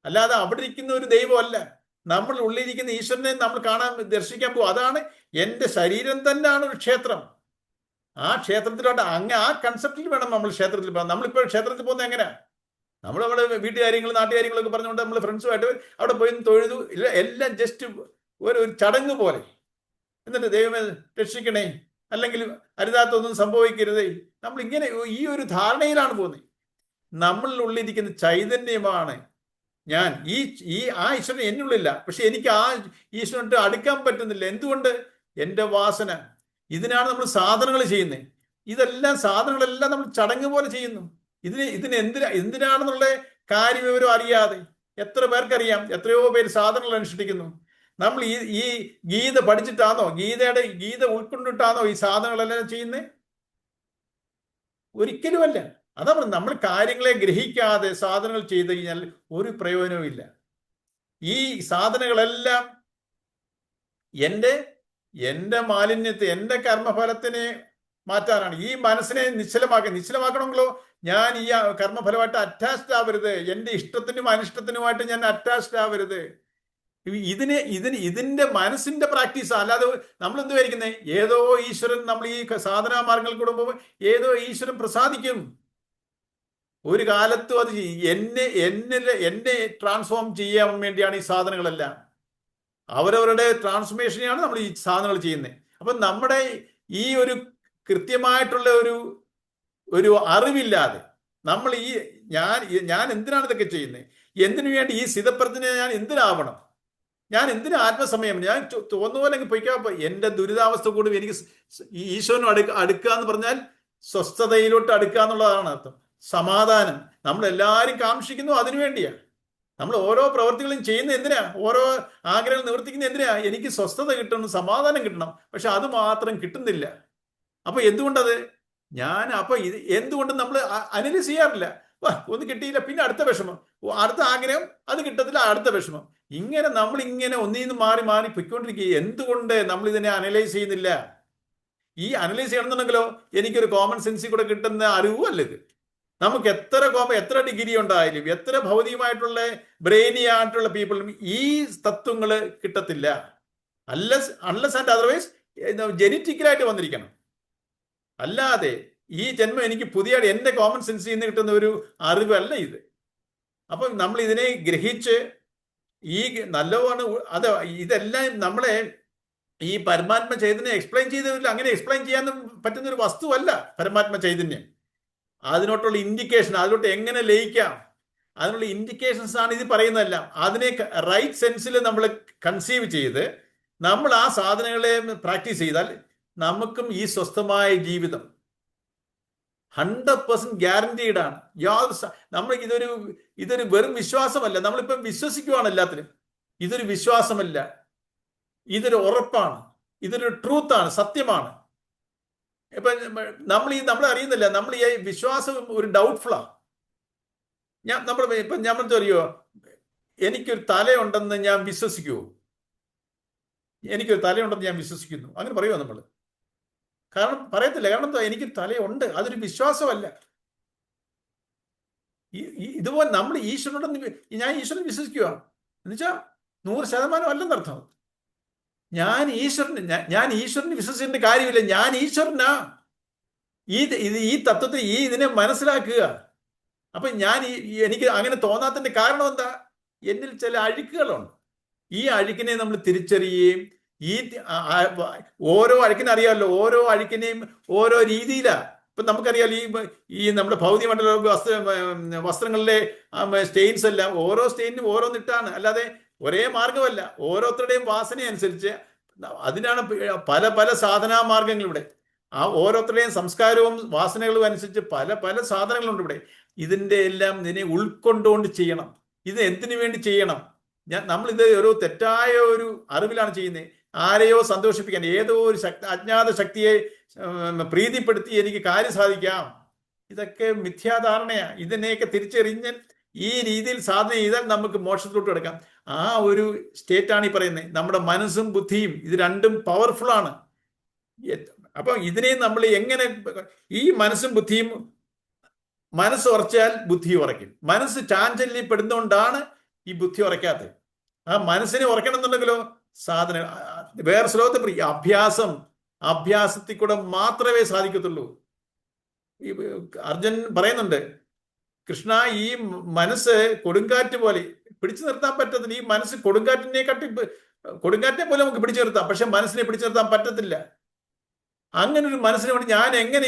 അല്ലാതെ അവിടെ ഇരിക്കുന്ന ഒരു ദൈവമല്ല, നമ്മൾ ഉള്ളിരിക്കുന്ന ഈശ്വരനെ നമ്മൾ ദർശിക്കാൻ പോകും. അതാണ് എൻ്റെ ശരീരം തന്നെയാണ് ഒരു ക്ഷേത്രം. ആ ക്ഷേത്രത്തിലോട്ട് ആ കൺസെപ്റ്റിൽ വേണം നമ്മൾ ക്ഷേത്രത്തിൽ പോകാൻ. നമ്മളിപ്പോൾ ക്ഷേത്രത്തിൽ പോകുന്നത് എങ്ങനെയാ? നമ്മൾ അവിടെ വീട്ടുകാര്യങ്ങൾ നാട്ടുകാര്യങ്ങളൊക്കെ പറഞ്ഞുകൊണ്ട് നമ്മൾ ഫ്രണ്ട്സുമായിട്ട് അവിടെ പോയി തൊഴുതു, എല്ലാം ജസ്റ്റ് ഒരു ചടങ്ങ് പോലെ. എന്നിട്ട് ദൈവമേ രക്ഷിക്കണേ, അല്ലെങ്കിൽ അരുതാത്തൊന്നും സംഭവിക്കരുതേ, നമ്മൾ ഇങ്ങനെ ഈ ഒരു ധാരണയിലാണ് പോകുന്നത്. നമ്മളിൽ ഉള്ളിരിക്കുന്ന ചൈതന്യമാണ് ഞാൻ. ആ ഈശ്വരൻ എന്നുള്ളില്ല, പക്ഷെ എനിക്ക് ആ ഈശ്വരനായിട്ട് അടുക്കാൻ പറ്റുന്നില്ല. എന്തുകൊണ്ട്? എൻ്റെ വാസന. ഇതിനാണ് നമ്മൾ സാധനങ്ങൾ ചെയ്യുന്നത്. സാധനങ്ങളെല്ലാം നമ്മൾ ചടങ്ങ് പോലെ ചെയ്യുന്നു. ഇതിന് എന്തിനാണെന്നുള്ള കാര്യവിവരം അറിയാതെ എത്ര പേർക്കറിയാം? എത്രയോ പേര് സാധനങ്ങൾ അനുഷ്ഠിക്കുന്നു. നമ്മൾ ഈ ഗീത പഠിച്ചിട്ടാണോ, ഗീത ഉൾക്കൊണ്ടിട്ടാണോ ഈ സാധനങ്ങളെല്ലാം ചെയ്യുന്നത്? ഒരിക്കലുമല്ല. അതാ നമ്മൾ കാര്യങ്ങളെ ഗ്രഹിക്കാതെ സാധനങ്ങൾ ചെയ്തു കഴിഞ്ഞാൽ ഒരു പ്രയോജനവും ഇല്ല. ഈ സാധനങ്ങളെല്ലാം എൻ്റെ മാലിന്യത്തെ, എൻ്റെ കർമ്മഫലത്തിനെ മാറ്റാനാണ്. ഈ മനസ്സിനെ നിശ്ചലമാക്കണമെങ്കിലോ ഞാൻ ഈ കർമ്മഫലമായിട്ട് അറ്റാച്ച്ഡ് ആവരുത്. എൻ്റെ ഇഷ്ടത്തിനും അനിഷ്ടത്തിനുമായിട്ട് ഞാൻ അറ്റാച്ച്ഡ് ആവരുത്. ഇതിന്റെ മനസ്സിന്റെ പ്രാക്ടീസ്. അല്ലാതെ നമ്മൾ എന്ത് വിചാരിക്കുന്നത്, ഏതോ ഈശ്വരൻ, നമ്മൾ ഈ സാധനാ മാർഗങ്ങളിൽ കൂടെ പോകുമ്പോൾ ഏതോ ഈശ്വരൻ പ്രസാദിക്കും. ഒരു കാലത്തും അത് എന്നെ ട്രാൻസ്ഫോം ചെയ്യാൻ വേണ്ടിയാണ് ഈ സാധനങ്ങളെല്ലാം. അവരവരുടെ ട്രാൻസ്ഫോർമേഷനെയാണ് നമ്മൾ ഈ സാധനങ്ങൾ ചെയ്യുന്നത്. അപ്പൊ നമ്മുടെ ഈ ഒരു കൃത്യമായിട്ടുള്ള ഒരു അറിവില്ലാതെ നമ്മൾ ഞാൻ എന്തിനാണ് ഇതൊക്കെ ചെയ്യുന്നത്? എന്തിനു വേണ്ടി ഈ സ്ഥിതപ്രജ്ഞ ഞാൻ എന്തിനാവണം? ഞാൻ എന്തിനാ ആത്മസമയം? ഞാൻ തോന്നുപോലെ പൊയ്ക്കാ. എൻ്റെ ദുരിതാവസ്ഥ കൂടും. എനിക്ക് ഈ ഈശ്വരനും അടുക്കുക എന്ന് പറഞ്ഞാൽ സ്വസ്ഥതയിലോട്ട് അടുക്കുക എന്നുള്ളതാണ് അർത്ഥം. സമാധാനം നമ്മളെല്ലാവരും കാക്ഷിക്കുന്നു, അതിനു വേണ്ടിയാണ് നമ്മൾ ഓരോ പ്രവൃത്തികളും ചെയ്യുന്നത്. എന്തിനാ? ഓരോ ആഗ്രഹങ്ങൾ നിവർത്തിക്കുന്നത് എന്തിനാ? എനിക്ക് സ്വസ്ഥത കിട്ടണം, സമാധാനം കിട്ടണം. പക്ഷെ അത് മാത്രം കിട്ടുന്നില്ല. അപ്പൊ എന്തുകൊണ്ടത്? എന്തുകൊണ്ട് നമ്മൾ അനലൈസ് ചെയ്യാറില്ല? ഒന്ന് കിട്ടിയില്ല, പിന്നെ അടുത്ത വിഷമം, അടുത്ത ആഗ്രഹം, അത് കിട്ടത്തില്ല, അടുത്ത വിഷമം. നമ്മളിങ്ങനെ ഒന്നിന്ന് മാറി മാറി പൊയ്ക്കൊണ്ടിരിക്കുക. എന്തുകൊണ്ട് നമ്മൾ ഇതിനെ അനലൈസ് ചെയ്യുന്നില്ല? ഈ അനലൈസ് ചെയ്യണമെന്നുണ്ടെങ്കിലോ എനിക്കൊരു കോമൺ സെൻസിൽ കൂടെ കിട്ടുന്ന അറിവും അല്ല ഇത്. നമുക്ക് എത്ര ഡിഗ്രി ഉണ്ടായാലും, എത്ര ഭൗതികമായിട്ടുള്ള ബ്രെയിനി ആയിട്ടുള്ള പീപ്പിളും ഈ തത്വങ്ങൾ കിട്ടത്തില്ല. അൺലെസ് ആൻഡ് അതർവൈസ് ജെനറ്റിക്കലായിട്ട് വന്നിരിക്കണം. അല്ലാതെ ഈ ജന്മം എനിക്ക് പുതിയ എൻ്റെ കോമൺ സെൻസിൽ നിന്ന് കിട്ടുന്ന ഒരു അറിവല്ല ഇത്. അപ്പം നമ്മൾ ഇതിനെ ഗ്രഹിച്ച് ഈ നല്ലതാണ് അത് ഇതെല്ലാം നമ്മളെ ഈ പരമാത്മ ചൈതന്യം എക്സ്പ്ലെയിൻ ചെയ്തതില്ല. അങ്ങനെ എക്സ്പ്ലെയിൻ ചെയ്യാൻ പറ്റുന്ന ഒരു വസ്തുവല്ല പരമാത്മ ചൈതന്യം. അതിനോട്ടുള്ള ഇൻഡിക്കേഷൻ, അതിലോട്ട് എങ്ങനെ ലയിക്കാം, അതിനുള്ള ഇൻഡിക്കേഷൻസ് ആണ് ഇത് പറയുന്നതെല്ലാം. അതിനെ റൈറ്റ് സെൻസിൽ നമ്മൾ കൺസീവ് ചെയ്ത് നമ്മൾ ആ സാധനങ്ങളെ പ്രാക്ടീസ് ചെയ്താൽ നമുക്കും ഈ സ്വസ്ഥമായ ജീവിതം 100% ഗ്യാരണ്ടീഡ് ആണ്. നമ്മൾ ഇതൊരു വെറും വിശ്വാസമല്ല. നമ്മളിപ്പം വിശ്വസിക്കുവാണ് എല്ലാത്തിനും. ഇതൊരു വിശ്വാസമല്ല, ഇതൊരു ഉറപ്പാണ്, ഇതൊരു ട്രൂത്താണ്, സത്യമാണ്. ഇപ്പൊ നമ്മൾ അറിയുന്നില്ല, നമ്മൾ ഈ വിശ്വാസം ഒരു ഡൗട്ട്ഫുള്ളാണ്. ഞാൻ അറിയോ, എനിക്കൊരു തലയുണ്ടെന്ന് ഞാൻ വിശ്വസിക്കുമോ? എനിക്കൊരു തലയുണ്ടെന്ന് ഞാൻ വിശ്വസിക്കുന്നു, അങ്ങനെ പറയുമോ നമ്മൾ? കാരണം പറയത്തില്ല. കാരണം എന്താ? എനിക്ക് തലയുണ്ട്, അതൊരു വിശ്വാസമല്ല. ഇതുപോലെ നമ്മൾ ഈശ്വരനുണ്ടെന്ന് ഞാൻ ഈശ്വരൻ വിശ്വസിക്കുക എന്നുവെച്ചാൽ 100% അല്ലെന്നർത്ഥം. ഞാൻ ഈശ്വരന് വിശ്വസിക്കേണ്ട കാര്യമില്ല. ഞാൻ ഈശ്വരനാ. ഈ തത്വത്തെ ഇതിനെ മനസ്സിലാക്കുക. അപ്പൊ എനിക്ക് അങ്ങനെ തോന്നാത്തതിന്റെ കാരണം എന്താ? എന്നിൽ ചില അഴുക്കുകളുണ്ട്. ഈ അഴുക്കിനെ നമ്മൾ തിരിച്ചറിയുകയും ഓരോ അഴുക്കിനെ അറിയാമല്ലോ, ഓരോ അഴുക്കിനെയും ഓരോ രീതിയിലാ. ഇപ്പൊ നമുക്കറിയാലോ, ഈ നമ്മുടെ ഭൗതിക മണ്ഡല വസ്ത്രങ്ങളിലെ സ്റ്റെയിൻസ് എല്ലാം ഓരോ സ്റ്റെയിനും ഓരോന്നിട്ടാണ്, അല്ലാതെ ഒരേ മാർഗമല്ല. ഓരോരുത്തരുടെയും വാസന അനുസരിച്ച് അതിനാണ് പല പല സാധനാ മാർഗങ്ങൾ ഇവിടെ. ആ ഓരോരുത്തരുടെയും സംസ്കാരവും വാസനകളും അനുസരിച്ച് പല പല സാധനങ്ങളുണ്ട് ഇവിടെ. ഇതിന്റെ എല്ലാം ഇതിനെ ഉൾക്കൊണ്ടുകൊണ്ട് ചെയ്യണം. ഇത് എന്തിനു വേണ്ടി ചെയ്യണം? നമ്മളിത് ഒരു തെറ്റായ ഒരു അറിവിലാണ് ചെയ്യുന്നത്. ആരെയോ സന്തോഷിപ്പിക്കാൻ, ഏതോ ഒരു അജ്ഞാത ശക്തിയെ പ്രീതിപ്പെടുത്തി എനിക്ക് കാര്യം സാധിക്കാം. ഇതൊക്കെ മിഥ്യാധാരണയാണ്. ഇതിനെയൊക്കെ തിരിച്ചറിഞ്ഞ് ഈ രീതിയിൽ സാധന ചെയ്താൽ നമുക്ക് മോക്ഷത്തിലോട്ട് കിടക്കാം. ആ ഒരു സ്റ്റേറ്റാണ് ഈ പറയുന്നത്. നമ്മുടെ മനസ്സും ബുദ്ധിയും ഇത് രണ്ടും പവർഫുൾ ആണ്. അപ്പൊ ഇതിനെ നമ്മൾ എങ്ങനെ, ഈ മനസ്സും ബുദ്ധിയും, മനസ്സ് ഉറച്ചാൽ ബുദ്ധി ഉറയ്ക്കും. മനസ്സ് ചാഞ്ചല്യപ്പെടുന്നതുകൊണ്ടാണ് ഈ ബുദ്ധി ഉറയ്ക്കാത്തത്. ആ മനസ്സിനെ ഉറക്കണം എന്നുണ്ടെങ്കിലോ സാധന വേറെ ശ്ലോകത്തിൽ അഭ്യാസത്തിൽ കൂടെ മാത്രമേ സാധിക്കത്തുള്ളൂ. ഈ അർജുൻ പറയുന്നുണ്ട്, കൃഷ്ണ, ഈ മനസ്സ് കൊടുങ്കാറ്റ് പോലെ പിടിച്ചു നിർത്താൻ പറ്റത്തില്ല. ഈ മനസ്സ് കൊടുങ്കാറ്റിനെ പോലെ നമുക്ക് പിടിച്ചു നിർത്താം, പക്ഷെ മനസ്സിനെ പിടിച്ചു നിർത്താൻ പറ്റത്തില്ല. അങ്ങനെ ഒരു മനസ്സിനെ കൊണ്ട് ഞാൻ എങ്ങനെ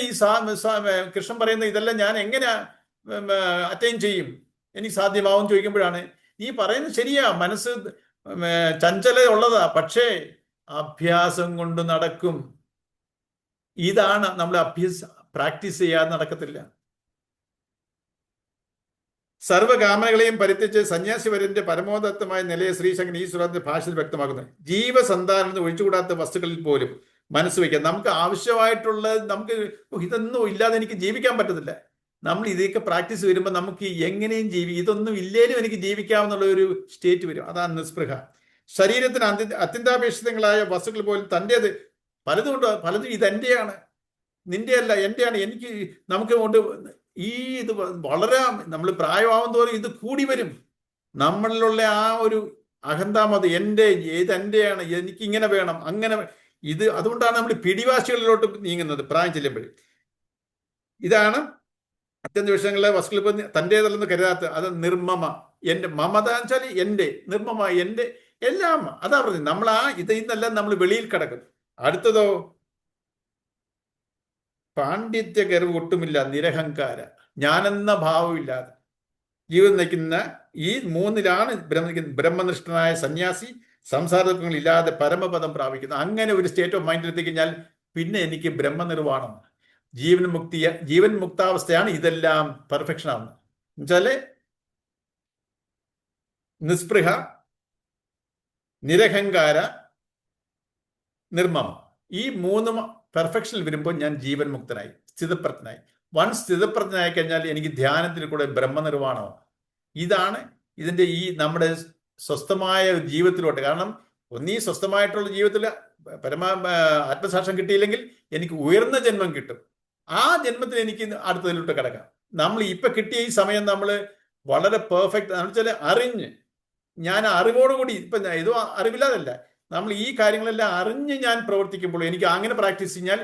കൃഷ്ണൻ പറയുന്ന ഇതെല്ലാം ഞാൻ എങ്ങനെ അറ്റൈൻ ചെയ്യും, എനിക്ക് സാധ്യമാവും ചോദിക്കുമ്പോഴാണ് ഈ പറയുന്നത് ശരിയാ. മനസ്സ് ചഞ്ചല ഉള്ളതാ, പക്ഷേ അഭ്യാസം കൊണ്ട് നടക്കും. ഇതാണ് നമ്മൾ പ്രാക്ടീസ് ചെയ്യാതെ നടക്കത്തില്ല. സർവകാമനകളെയും പരിത്യച്ച് സന്യാസിവരന്റെ പരമോദത്തമായ നിലയെ ശ്രീശങ്കരൻ ഈ സുരത്തിന്റെ ഭാഷയിൽ വ്യക്തമാക്കുന്നത്. ജീവസന്ധാനം ഒഴിച്ചുകൂടാത്ത വസ്തുക്കളിൽ പോലും മനസ്സ് വയ്ക്കുക. നമുക്ക് ആവശ്യമായിട്ടുള്ളത്, നമുക്ക് ഇതൊന്നും ഇല്ലാതെ എനിക്ക് ജീവിക്കാൻ പറ്റത്തില്ല. നമ്മൾ ഇതൊക്കെ പ്രാക്ടീസ് വരുമ്പോൾ നമുക്ക് എങ്ങനെയും ഇതൊന്നും ഇല്ലേലും എനിക്ക് ജീവിക്കാമെന്നുള്ള ഒരു സ്റ്റേറ്റ് വരും. അതാണ് നിസ്പൃഹ. ശരീരത്തിന് അത്യന്താപേക്ഷിതങ്ങളായ വസ്തുക്കൾ പോലും തൻ്റേത് പലതും ഇതെന്റെയാണ്, നിന്റെയല്ല, എന്റെയാണ്. നമുക്ക് കൊണ്ട് ഇത് വളരെ നമ്മൾ പ്രായമാവും തോറും ഇത് കൂടി വരും. നമ്മളിലുള്ള ആ ഒരു അഹന്താമത്, ഇതെന്റെയാണ്, എനിക്കിങ്ങനെ വേണം, അങ്ങനെ അതുകൊണ്ടാണ് നമ്മൾ പിടിവാശികളിലോട്ട് നീങ്ങുന്നത് പ്രായം ചെല്ലുമ്പോൾ. ഇതാണ് അത്യന്ത വിഷയങ്ങളിലെ വസ്തുക്കൾ തൻ്റേതല്ലെന്ന് കരുതാത്ത, അത് നിർമ്മമ. മമത എന്ന് വെച്ചാൽ നിർമ്മമ, എല്ലാം. അതാ പറഞ്ഞത്. നമ്മൾ ഇതിൽ നിന്നെല്ലാം നമ്മൾ വെളിയിൽ കിടക്കും. അടുത്തതോ പാണ്ഡിത്യ ഗർവ് ഒട്ടുമില്ല, നിരഹങ്കാര, ഞാനെന്ന ഭാവമില്ലാതെ ജീവിതം നയിക്കുന്ന ഈ മൂന്നിലാണ് ബ്രഹ്മനിഷ്ഠനായ സന്യാസി സംസാരങ്ങൾ ഇല്ലാതെ പരമപദം പ്രാപിക്കുന്നു. അങ്ങനെ ഒരു സ്റ്റേറ്റ് ഓഫ് മൈൻഡിൽ എത്തിക്കഴിഞ്ഞാൽ പിന്നെ എനിക്ക് ബ്രഹ്മനിർവാണം, ജീവൻ മുക്താവസ്ഥയാണ്. ഇതെല്ലാം പെർഫെക്ഷൻ ആവുന്നത് എന്നുവെച്ചാല് നിസ്പൃഹ, നിരഹങ്കാര, നിർമ്മമ. ഈ മൂന്നും പെർഫെക്ഷനിൽ വരുമ്പോൾ ഞാൻ ജീവൻ മുക്തനായി, സ്ഥിതപ്രജ്ഞനായി. സ്ഥിതപ്രജ്ഞനായി കഴിഞ്ഞാൽ എനിക്ക് ധ്യാനത്തിൽ കൂടെ ബ്രഹ്മനിർവാണമാണ്. ഇതാണ് ഇതിന്റെ നമ്മുടെ സ്വസ്ഥമായ ജീവിതത്തിലോട്ട്. കാരണം ഒന്നീ സ്വസ്ഥമായിട്ടുള്ള ജീവിതത്തിൽ ആത്മസാക്ഷ്യം കിട്ടിയില്ലെങ്കിൽ എനിക്ക് ഉയർന്ന ജന്മം കിട്ടും. ആ ജന്മത്തിൽ എനിക്ക് അടുത്തതിലോട്ട് കിടക്കാം. നമ്മൾ ഇപ്പൊ കിട്ടിയ ഈ സമയം നമ്മൾ വളരെ പെർഫെക്റ്റ് എന്ന് വെച്ചാൽ അറിഞ്ഞ്, ഞാൻ അറിവോടുകൂടി, ഇപ്പൊ ഇതോ അറിവില്ലാതല്ല, നമ്മൾ ഈ കാര്യങ്ങളെല്ലാം അറിഞ്ഞ് ഞാൻ പ്രവർത്തിക്കുമ്പോൾ എനിക്ക് അങ്ങനെ പ്രാക്ടീസ് കഴിഞ്ഞാൽ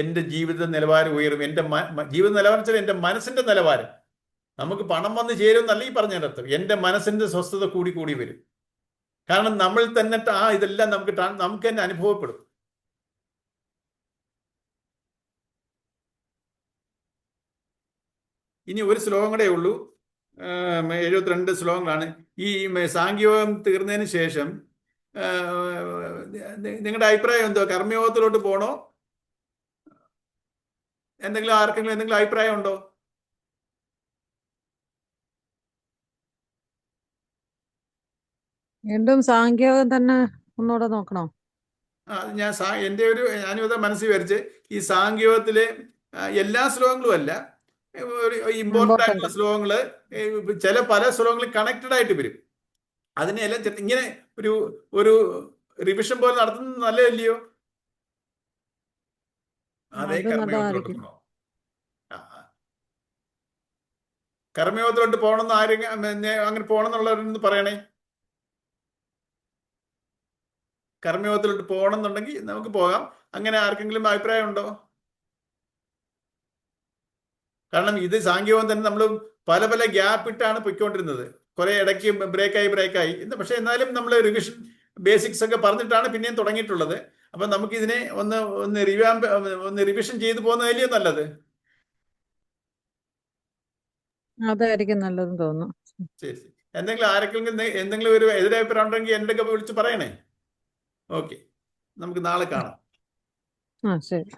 എൻ്റെ ജീവിത നിലവാരം ഉയരും. എൻ്റെ ജീവിത നിലവാരം വെച്ചാൽ എൻ്റെ മനസ്സിന്റെ നിലവാരം. നമുക്ക് പണം വന്ന് ചേരും എന്നല്ല ഈ പറഞ്ഞതിനർത്ഥം. എൻ്റെ മനസ്സിന്റെ സ്വസ്ഥത കൂടി കൂടി വരും. കാരണം നമ്മൾ തന്നെ ഇതെല്ലാം നമുക്ക് തന്നെ അനുഭവപ്പെടും. ഇനി ഒരു ശ്ലോകം കൂടെ ഉള്ളൂ. 72 ശ്ലോകങ്ങളാണ്. ഈ സാംഖ്യയോഗം തീർന്നതിന് ശേഷം നിങ്ങളുടെ അഭിപ്രായം എന്തോ? കർമ്മയോഗത്തിലോട്ട് പോണോ? ആർക്കെങ്കിലും എന്തെങ്കിലും അഭിപ്രായം ഉണ്ടോ? വീണ്ടും സാംഖ്യയോഗം തന്നെ ഒന്നുകൂടെ നോക്കണോ? ഞാനും ഇത് മനസ്സിൽ വരച്ച് ഈ സാംഖ്യയോഗത്തിലെ എല്ലാ ശ്ലോകങ്ങളും അല്ല, ഒരു ഇമ്പോർട്ടൻ്റ് ആയിട്ടുള്ള ശ്ലോകങ്ങള്, പല ശ്ലോകങ്ങളും കണക്റ്റഡ് ആയിട്ട് വരും. അതിനെല്ലാം ഇങ്ങനെ ഒരു ഒരു റിവിഷൻ പോലെ നടത്തുന്നത് നല്ലതല്ലയോ? അതേ കർമ്മയോഗത്തിലോട്ട് പോകണം. കർമ്മയോഗത്തിലോട്ട് പോകണമെന്ന് ആരെങ്കിലും അങ്ങനെ പോകണം എന്നുള്ളവരൊന്ന് പറയണേ. കർമ്മയോഗത്തിലോട്ട് പോകണം എന്നുണ്ടെങ്കിൽ നമുക്ക് പോകാം. അങ്ങനെ ആർക്കെങ്കിലും അഭിപ്രായം ഉണ്ടോ? കാരണം ഇത് സാംഖ്യയോഗം തന്നെ നമ്മൾ പല പല ഗ്യാപ്പ് ഇട്ടാണ് പൊയ്ക്കൊണ്ടിരുന്നത്. കുറെ ഇടയ്ക്ക് ബ്രേക്കായി. പക്ഷെ എന്നാലും നമ്മൾ റിവിഷൻ ബേസിക്സ് ഒക്കെ പറഞ്ഞിട്ടാണ് പിന്നെയും തുടങ്ങിയിട്ടുള്ളത്. അപ്പൊ നമുക്ക് ഇതിനെ ഒന്ന് റിവിഷൻ ചെയ്തു പോകുന്നതല്ലയോ നല്ലത്? അതായിരിക്കും നല്ലതെന്ന് തോന്നുന്നു. ശരി. എന്തെങ്കിലും ഒരു എതിരഭിപ്രായം ഉണ്ടെങ്കിൽ എൻ്റെ ഒക്കെ വിളിച്ച് പറയണേ. ഓക്കെ, നമുക്ക് നാളെ കാണാം. ശരി.